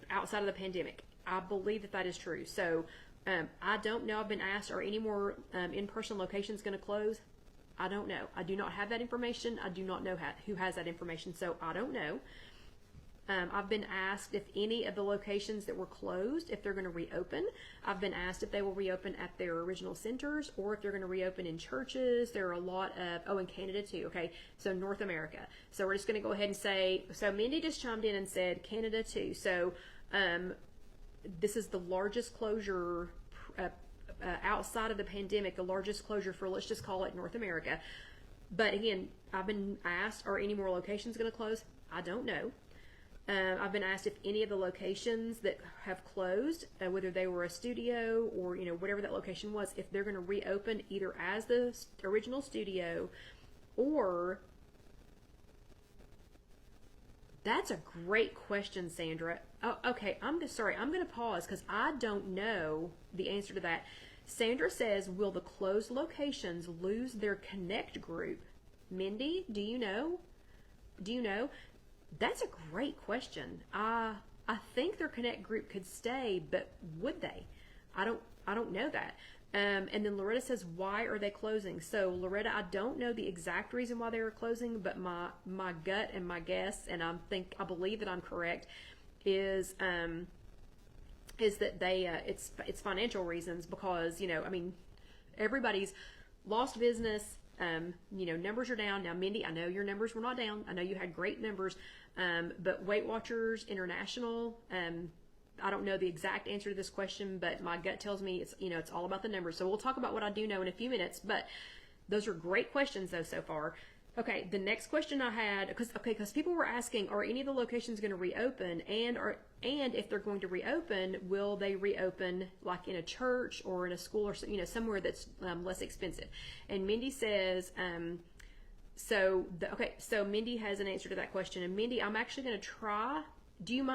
outside of the pandemic. I believe that is true. So I don't know. I've been asked, are any more in-person locations going to close? I don't know. I do not have that information. I do not know who has that information, so I don't know. I've been asked if any of the locations that were closed, if they're going to reopen. I've been asked if they will reopen at their original centers or if they're going to reopen in churches. There are a lot of, in Canada too. Okay, so North America. So we're just going to go ahead and say, so Mindy just chimed in and said Canada too. So this is the largest closure outside of the pandemic, the largest closure for, let's just call it North America. But again, I've been asked, are any more locations going to close? I don't know. I've been asked if any of the locations that have closed, whether they were a studio or, whatever that location was, if they're going to reopen either as the original studio or... That's a great question, Sandra. Oh, okay, I'm going to pause because I don't know the answer to that. Sandra says, will the closed locations lose their Connect group? Mindy, do you know? That's a great question. I think their Connect group could stay, but would they? I don't know that. And then Loretta says, why are they closing? So Loretta, I don't know the exact reason why they are closing, but my gut and my guess, and I believe that I'm correct, is that they it's financial reasons because everybody's lost business. Numbers are down. Now, Mindy, I know your numbers were not down. I know you had great numbers, but Weight Watchers International, I don't know the exact answer to this question, but my gut tells me it's all about the numbers. So we'll talk about what I do know in a few minutes, but those are great questions though so far. Okay, the next question I had, because people were asking, are any of the locations going to reopen, and if they're going to reopen, will they reopen like in a church or in a school or somewhere that's less expensive? And Mindy says, so Mindy has an answer to that question. And Mindy, I'm actually going to try.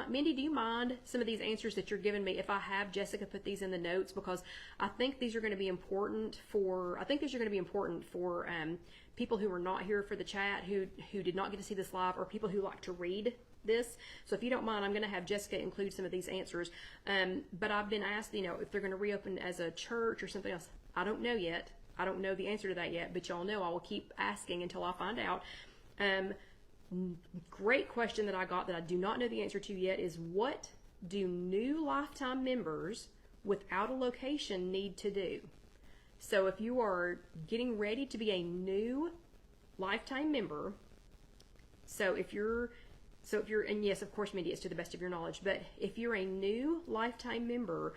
Mindy, do you mind some of these answers that you're giving me if I have Jessica put these in the notes, because I think these are going to be important for people who are not here for the chat, who did not get to see this live, or people who like to read this. So if you don't mind, I'm going to have Jessica include some of these answers. But I've been asked, if they're going to reopen as a church or something else. I don't know yet. I don't know the answer to that yet, but y'all know I will keep asking until I find out. Great question that I got that I do not know the answer to yet is, what do new lifetime members without a location need to do? So if you are getting ready to be a new lifetime member, and yes, of course, Mindy, it's to the best of your knowledge, but if you're a new lifetime member,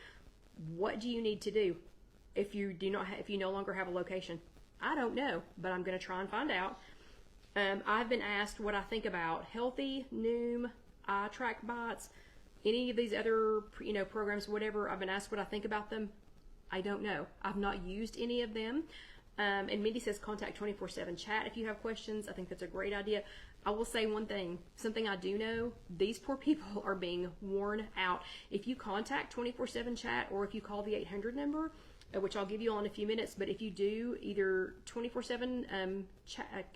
what do you need to do if you no longer have a location? I don't know, but I'm going to try and find out. I've been asked what I think about Healthy, Noom, iTrack Bots, any of these other, programs, whatever. I've been asked what I think about them. I don't know. I've not used any of them. And Mindy says contact 24/7 chat if you have questions. I think that's a great idea. I will say one thing, something I do know, these poor people are being worn out. If you contact 24/7 chat, or if you call the 800 number, which I'll give you all in a few minutes, but if you do either 24/7 chat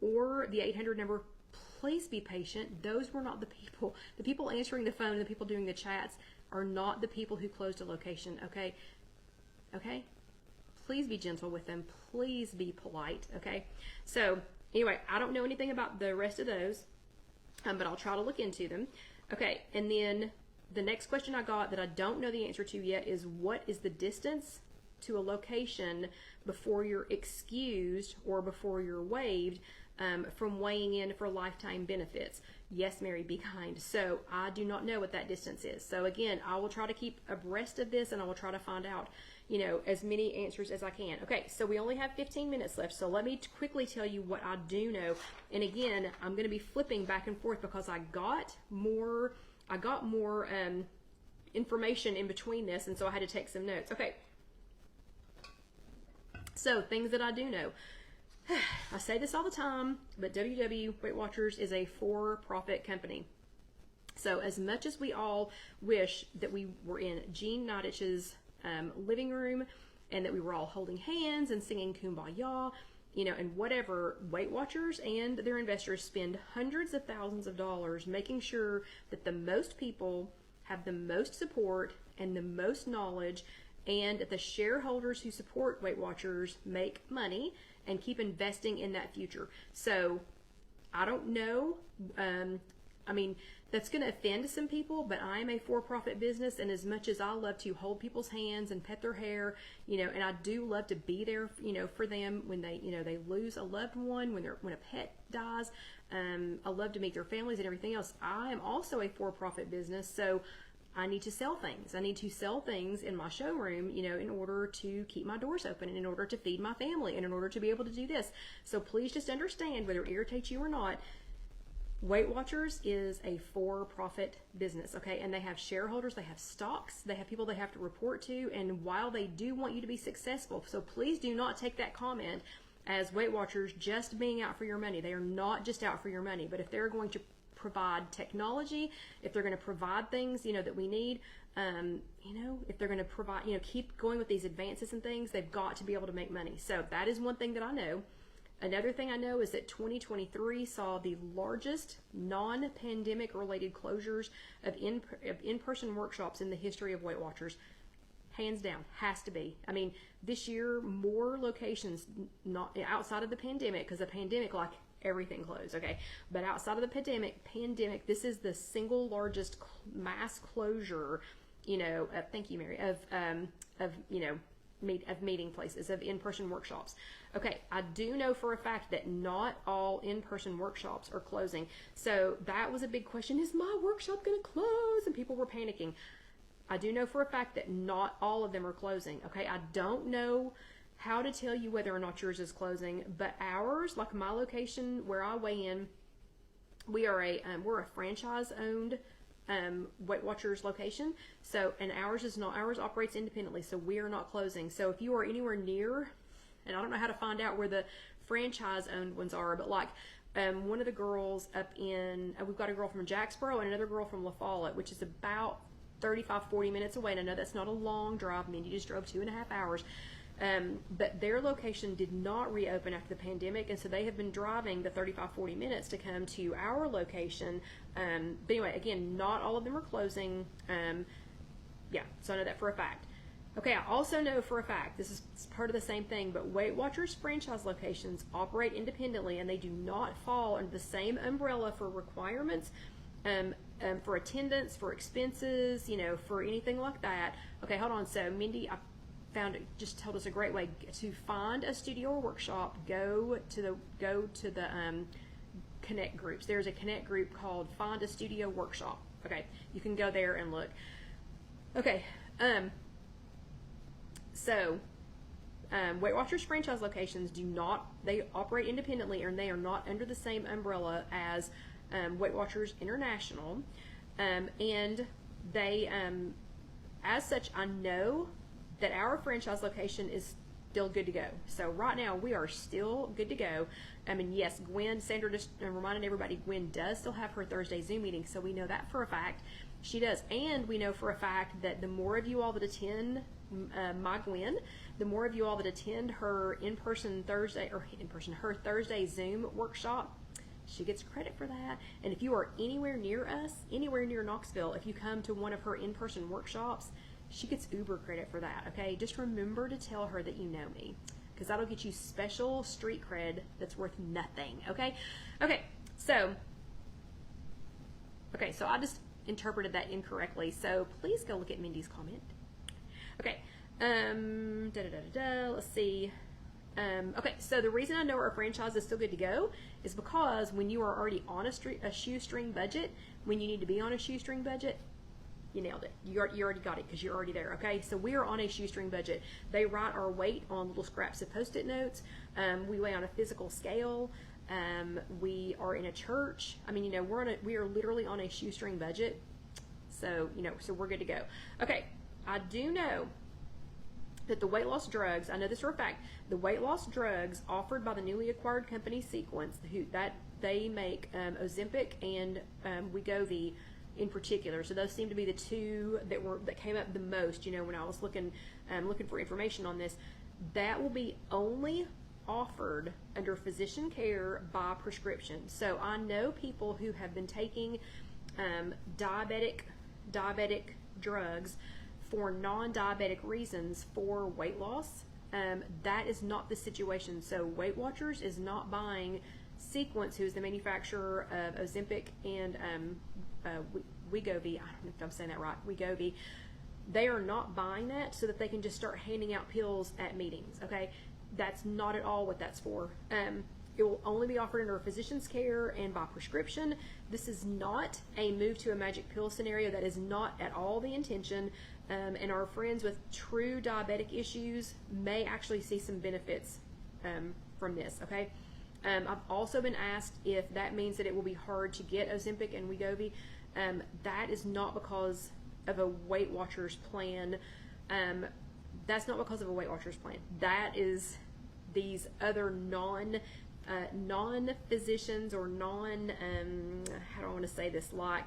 or the 800 number, please be patient. Those were not the people. The people answering the phone, the people doing the chats are not the people who closed a location, okay? Okay? Please be gentle with them. Please be polite, okay? So, anyway, I don't know anything about the rest of those, but I'll try to look into them. Okay, and then the next question I got that I don't know the answer to yet is, what is the distance to a location before you're excused or before you're waived from weighing in for lifetime benefits? Yes, Mary, be kind. So I do not know what that distance is. So again, I will try to keep abreast of this, and I will try to find out, as many answers as I can. Okay, so we only have 15 minutes left. So let me quickly tell you what I do know. And again, I'm going to be flipping back and forth because I got more information in between this, and so I had to take some notes. Okay. So things that I do know. I say this all the time, but WW Weight Watchers is a for-profit company. So as much as we all wish that we were in Jean Nidetch's living room, and that we were all holding hands and singing Kumbaya, and whatever, Weight Watchers and their investors spend hundreds of thousands of dollars making sure that the most people have the most support and the most knowledge, and that the shareholders who support Weight Watchers make money and keep investing in that future. So I don't know. That's going to offend some people, but I'm a for-profit business, and as much as I love to hold people's hands and pet their hair, and I do love to be there, for them when they, they lose a loved one, when a pet dies. I love to meet their families and everything else. I am also a for-profit business, so I need to sell things. I need to sell things in my showroom, in order to keep my doors open, and in order to feed my family, and in order to be able to do this. So please just understand, whether it irritates you or not, Weight Watchers is a for-profit business, okay? And they have shareholders, they have stocks, they have people they have to report to, and while they do want you to be successful, so please do not take that comment as Weight Watchers just being out for your money. They are not just out for your money, but if they're going to provide technology, if they're going to provide things, that we need, if they're going to provide, keep going with these advances and things, they've got to be able to make money. So that is one thing that I know. Another thing I know is that 2023 saw the largest non-pandemic related closures of in-person workshops in the history of Weight Watchers. Hands down, has to be. This year, more locations, not outside of the pandemic, because the pandemic, like everything closed, okay? But outside of the pandemic, this is the single largest mass closure, thank you, Mary, of meeting places, of in-person workshops. Okay, I do know for a fact that not all in-person workshops are closing. So that was a big question. Is my workshop going to close? And people were panicking. I do know for a fact that not all of them are closing. Okay, I don't know how to tell you whether or not yours is closing, but ours, like my location where I weigh in, we're a franchise-owned Weight Watchers location. So, and ours operates independently, so we are not closing. So if you are anywhere near, and I don't know how to find out where the franchise-owned ones are, but like one of the girls up in, we've got a girl from Jacksboro and another girl from La Follette, which is about 35-40 minutes away. And I know that's not a long drive. Mindy just drove 2.5 hours. But their location did not reopen after the pandemic, and so they have been driving the 35-40 minutes to come to our location. But anyway, again, not all of them are closing. So I know that for a fact. Okay, I also know for a fact, this is part of the same thing, but Weight Watchers franchise locations operate independently and they do not fall under the same umbrella for requirements, for attendance, for expenses, you know, for anything like that. Okay, hold on. So Mindy, I found it, just told us a great way to find a studio or workshop. Go to the Connect groups. There's a Connect group called Find a Studio Workshop. Okay, you can go there and look. Okay, so Weight Watchers franchise locations they operate independently, and they are not under the same umbrella as Weight Watchers International, and they, as such, I know that our franchise location is still good to go. So right now we are still good to go. I mean, yes, Sandra just reminded everybody, Gwen does still have her Thursday Zoom meeting, so we know that for a fact. She does, and we know for a fact that the more of you all that attend my Gwen, the more of you all that attend her her Thursday Zoom workshop, she gets credit for that. And if you are anywhere near us, anywhere near Knoxville, if you come to one of her in-person workshops, she gets Uber credit for that, okay? Just remember to tell her that you know me, because that'll get you special street cred that's worth nothing, okay? Okay, so I just interpreted that incorrectly, so please go look at Mindy's comment. Okay, let's see. Okay, so the reason I know our franchise is still good to go is because when you are already on a shoestring budget, when you need to be on a shoestring budget, you nailed it. You already got it because you're already there, okay? So we are on a shoestring budget. They write our weight on little scraps of Post-it notes. We weigh on a physical scale. We are in a church. I mean, you know, we are literally on a shoestring budget. So, you know, so we're good to go. Okay, I do know that the weight loss drugs, I know this for a fact, the weight loss drugs offered by the newly acquired company Sequence, they make Ozempic and Wegovy in particular. So those seem to be the two that came up the most, you know, when I was looking for information on this. That will be only offered under physician care by prescription. So I know people who have been taking diabetic drugs for non-diabetic reasons for weight loss. That is not the situation. So Weight Watchers is not buying Sequence, who is the manufacturer of Ozempic and Wegovy. I don't know if I'm saying that right. Wegovy. They are not buying that so that they can just start handing out pills at meetings. Okay, that's not at all what that's for. It will only be offered under a physician's care and by prescription. This is not a move to a magic pill scenario. That is not at all the intention. And our friends with true diabetic issues may actually see some benefits from this, okay? I've also been asked if that means that it will be hard to get Ozempic and Wegovy. That is not because of a Weight Watchers plan. That's not because of a Weight Watchers plan. That is these other non-physicians or how do I want to say this, like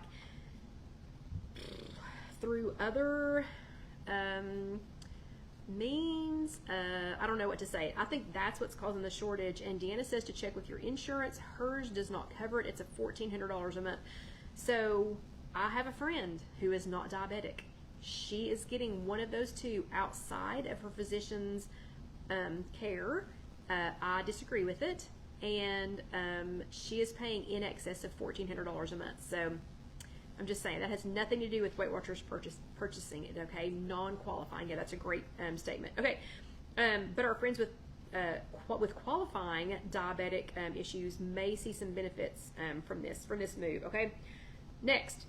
through other means, I don't know what to say. I think that's what's causing the shortage. And Deanna says to check with your insurance. Hers does not cover it. It's a $1,400 a month. So I have a friend who is not diabetic. She is getting one of those two outside of her physician's care. I disagree with it. And she is paying in excess of $1,400 a month. So I'm just saying that has nothing to do with Weight Watchers purchasing it, okay? Non-qualifying. Yeah, that's a great statement. Okay, but our friends with qualifying diabetic issues may see some benefits from this move, okay? Next,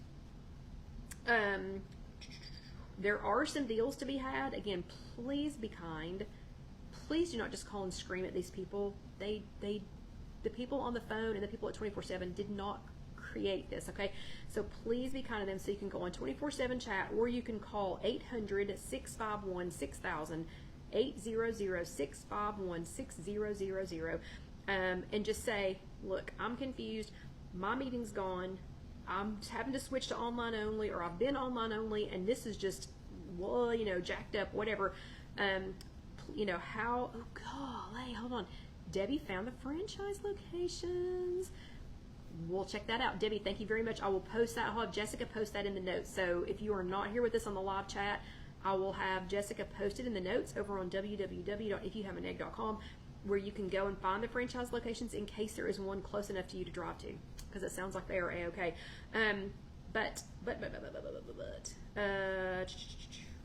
there are some deals to be had. Again, please be kind. Please do not just call and scream at these people. The people on the phone and the people at 24/7 did not create this, okay? So please be kind to them. So you can go on 24/7 chat, or you can call 800-651-6000, 800-651-6000, and just say, look, I'm confused. My meeting's gone. I'm having to switch to online only, or I've been online only, and this is just, well, you know, jacked up, whatever. You know, how, oh, golly, hold on. Debbie found the franchise locations. We'll check that out. Debbie, thank you very much. I will post that. I'll have Jessica post that in the notes. So if you are not here with us on the live chat, I will have Jessica posted in the notes over on www.IfYouHaveAnEgg.com, where you can go and find the franchise locations in case there is one close enough to you to drive to, because it sounds like they are a-okay.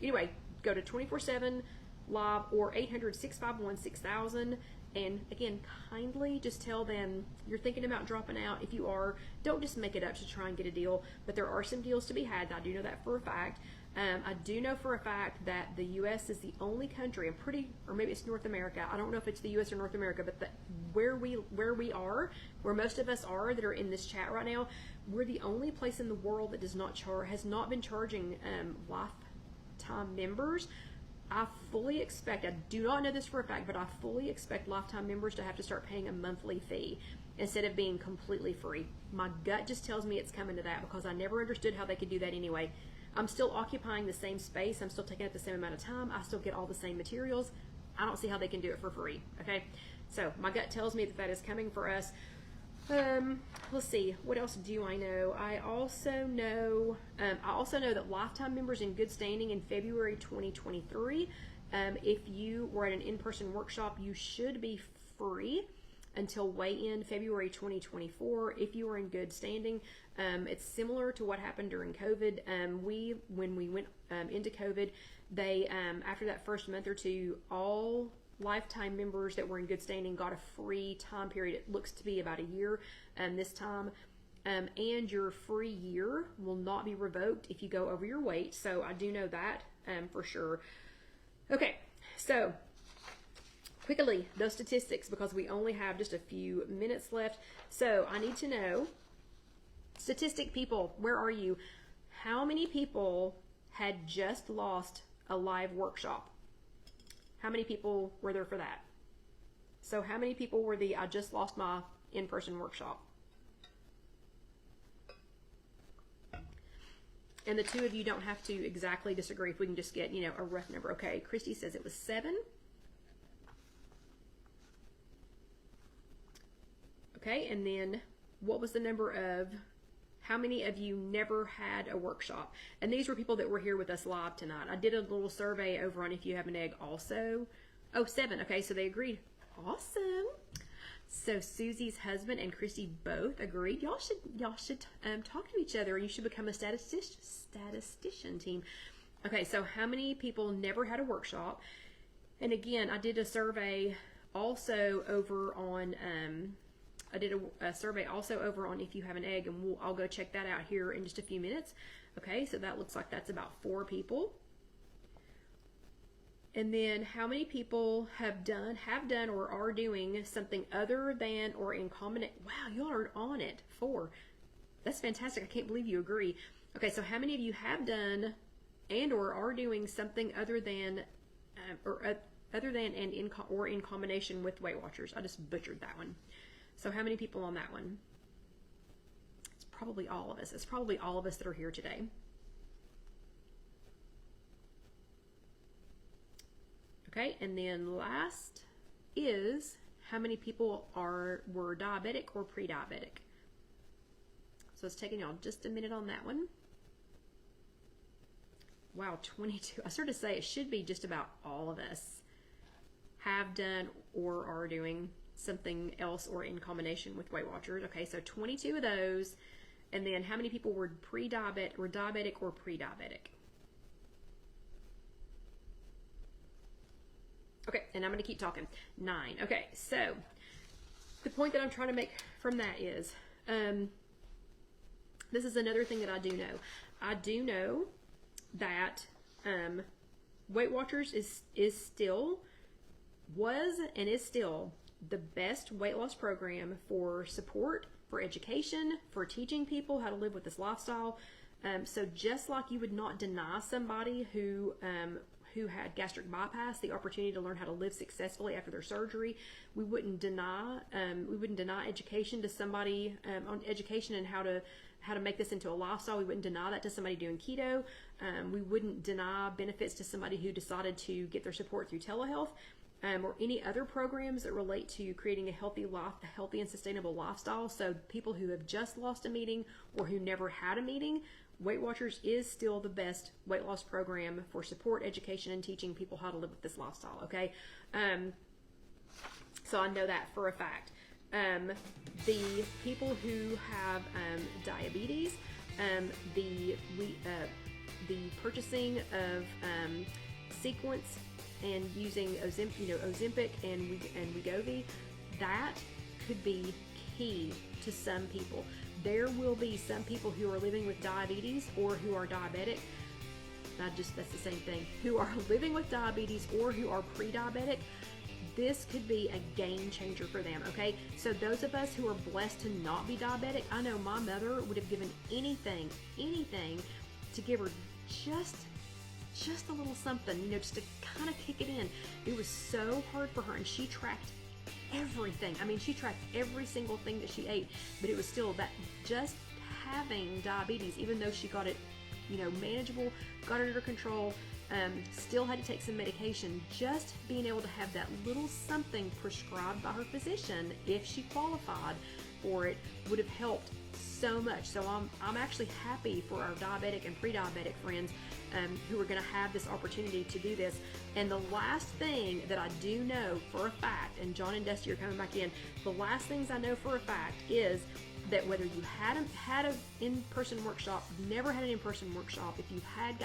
Anyway, go to 24/7 Live or 800-651-6000. And again, kindly just tell them you're thinking about dropping out. If you are, don't just make it up to try and get a deal. But there are some deals to be had. I do know that for a fact. I do know for a fact that the U.S. is the only country, or maybe it's North America. I don't know if it's the U.S. or North America, but where we are, where most of us are that are in this chat right now, we're the only place in the world that has not been charging lifetime members. I fully expect, I do not know this for a fact, but I fully expect lifetime members to have to start paying a monthly fee instead of being completely free. My gut just tells me it's coming to that, because I never understood how they could do that anyway. I'm still occupying the same space. I'm still taking up the same amount of time. I still get all the same materials. I don't see how they can do it for free. Okay, so my gut tells me that that is coming for us. Let's see, what else do I know? I also know that lifetime members in good standing in February 2023, if you were at an in-person workshop, you should be free until weigh-in February 2024 if you were in good standing. It's similar to what happened during COVID. When we went into COVID, they after that first month or two, all lifetime members that were in good standing got a free time period. It looks to be about a year this time, and your free year will not be revoked if you go over your weight. So I do know that for sure. Okay, so quickly, those statistics, because we only have just a few minutes left. So I need to know, statistic people, where are you? How many people had just lost a live workshop? How many people were there for that? So how many people were I just lost my in-person workshop? And the two of you don't have to exactly disagree if we can just get, a rough number. Okay, Christy says it was 7. Okay, and then what was the number of, how many of you never had a workshop? And these were people that were here with us live tonight. I did a little survey over on If You Have an Egg also. Oh, 7. Okay, so they agreed. Awesome. So Susie's husband and Christy both agreed. Y'all should talk to each other. You should become a statistician team. Okay, so how many people never had a workshop? And again, I did a survey also over on a survey also over on If You Have an Egg, and I'll go check that out here in just a few minutes. Okay, so that looks like that's about 4 people. And then how many people have done or are doing something other than or in combination? Wow, y'all are on it. 4. That's fantastic. I can't believe you agree. Okay, so how many of you have done and or are doing something other than and in combination with Weight Watchers? I just butchered that one. So how many people on that one? It's probably all of us. It's probably all of us that are here today. Okay, and then last is how many people were diabetic or pre-diabetic. So it's taking y'all just a minute on that one. Wow, 22. I started to say it should be just about all of us have done or are doing something else or in combination with Weight Watchers. Okay, so 22 of those. And then how many people were diabetic or pre-diabetic? Okay, and I'm going to keep talking. 9. Okay, so the point that I'm trying to make from that is, this is another thing that I do know. I do know that Weight Watchers was still the best weight loss program for support, for education, for teaching people how to live with this lifestyle. So just like you would not deny somebody who had gastric bypass the opportunity to learn how to live successfully after their surgery, we wouldn't deny education to somebody on education and how to make this into a lifestyle. We wouldn't deny that to somebody doing keto. We wouldn't deny benefits to somebody who decided to get their support through telehealth, or any other programs that relate to creating a healthy life, a healthy and sustainable lifestyle. So people who have just lost a meeting or who never had a meeting, Weight Watchers is still the best weight loss program for support, education, and teaching people how to live with this lifestyle, okay? So I know that for a fact. The people who have diabetes, the purchasing of Sequence and using Ozempic and Wegovy, that could be key to some people. There will be some people who are living with diabetes or who are diabetic. That's the same thing. Who are living with diabetes or who are pre-diabetic. This could be a game changer for them, okay? So those of us who are blessed to not be diabetic, I know my mother would have given anything to give her just a little something, just to kind of kick it in. It was so hard for her, and she tracked everything. I mean, she tracked every single thing that she ate, but it was still that just having diabetes, even though she got it, manageable, got it under control, still had to take some medication, just being able to have that little something prescribed by her physician, if she qualified for it, would have helped so much. So I'm actually happy for our diabetic and pre-diabetic friends who are going to have this opportunity to do this. And the last thing that I do know for a fact, and John and Dusty are coming back in, the last things I know for a fact is that whether you hadn't had an in-person workshop, never had an in-person workshop, if you've had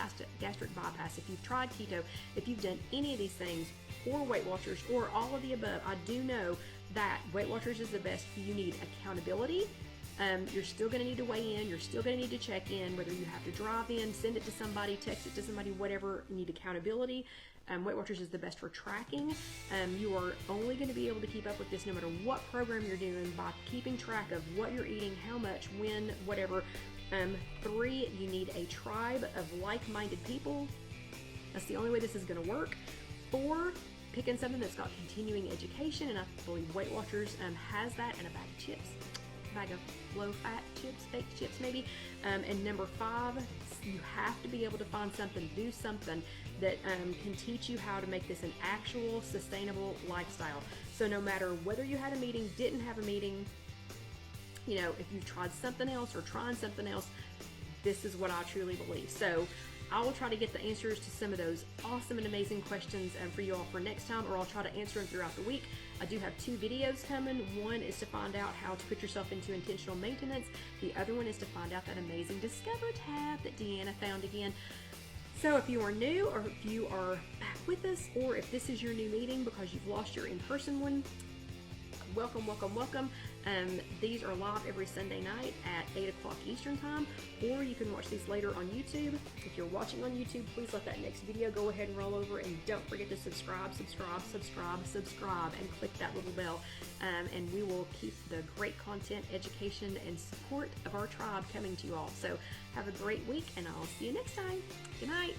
gastric bypass, if you've tried keto, if you've done any of these things, or Weight Watchers, or all of the above, I do know that Weight Watchers is the best. You need accountability. You're still going to need to weigh in. You're still going to need to check in, whether you have to drive in, send it to somebody, text it to somebody, whatever. You need accountability. Weight Watchers is the best for tracking. You are only going to be able to keep up with this no matter what program you're doing by keeping track of what you're eating, how much, when, whatever. 3, you need a tribe of like-minded people. That's the only way this is going to work. 4, picking something that's got continuing education, and I believe Weight Watchers has that, and a bag of chips. Bag of low-fat chips, baked chips maybe. And number 5, you have to be able to find something, do something that can teach you how to make this an actual sustainable lifestyle. So no matter whether you had a meeting, didn't have a meeting, if you've tried something else or trying something else, this is what I truly believe. So I will try to get the answers to some of those awesome and amazing questions for you all for next time, or I'll try to answer them throughout the week. I do have 2 videos coming. One is to find out how to put yourself into intentional maintenance. The other one is to find out that amazing Discover tab that Deanna found again. So if you are new, or if you are back with us, or if this is your new meeting because you've lost your in-person one, welcome, welcome, welcome. These are live every Sunday night at 8 o'clock Eastern time, or you can watch these later on YouTube. If you're watching on YouTube, please let that next video go ahead and roll over, and don't forget to subscribe, and click that little bell. And we will keep the great content, education, and support of our tribe coming to you all. So have a great week, and I'll see you next time. Good night.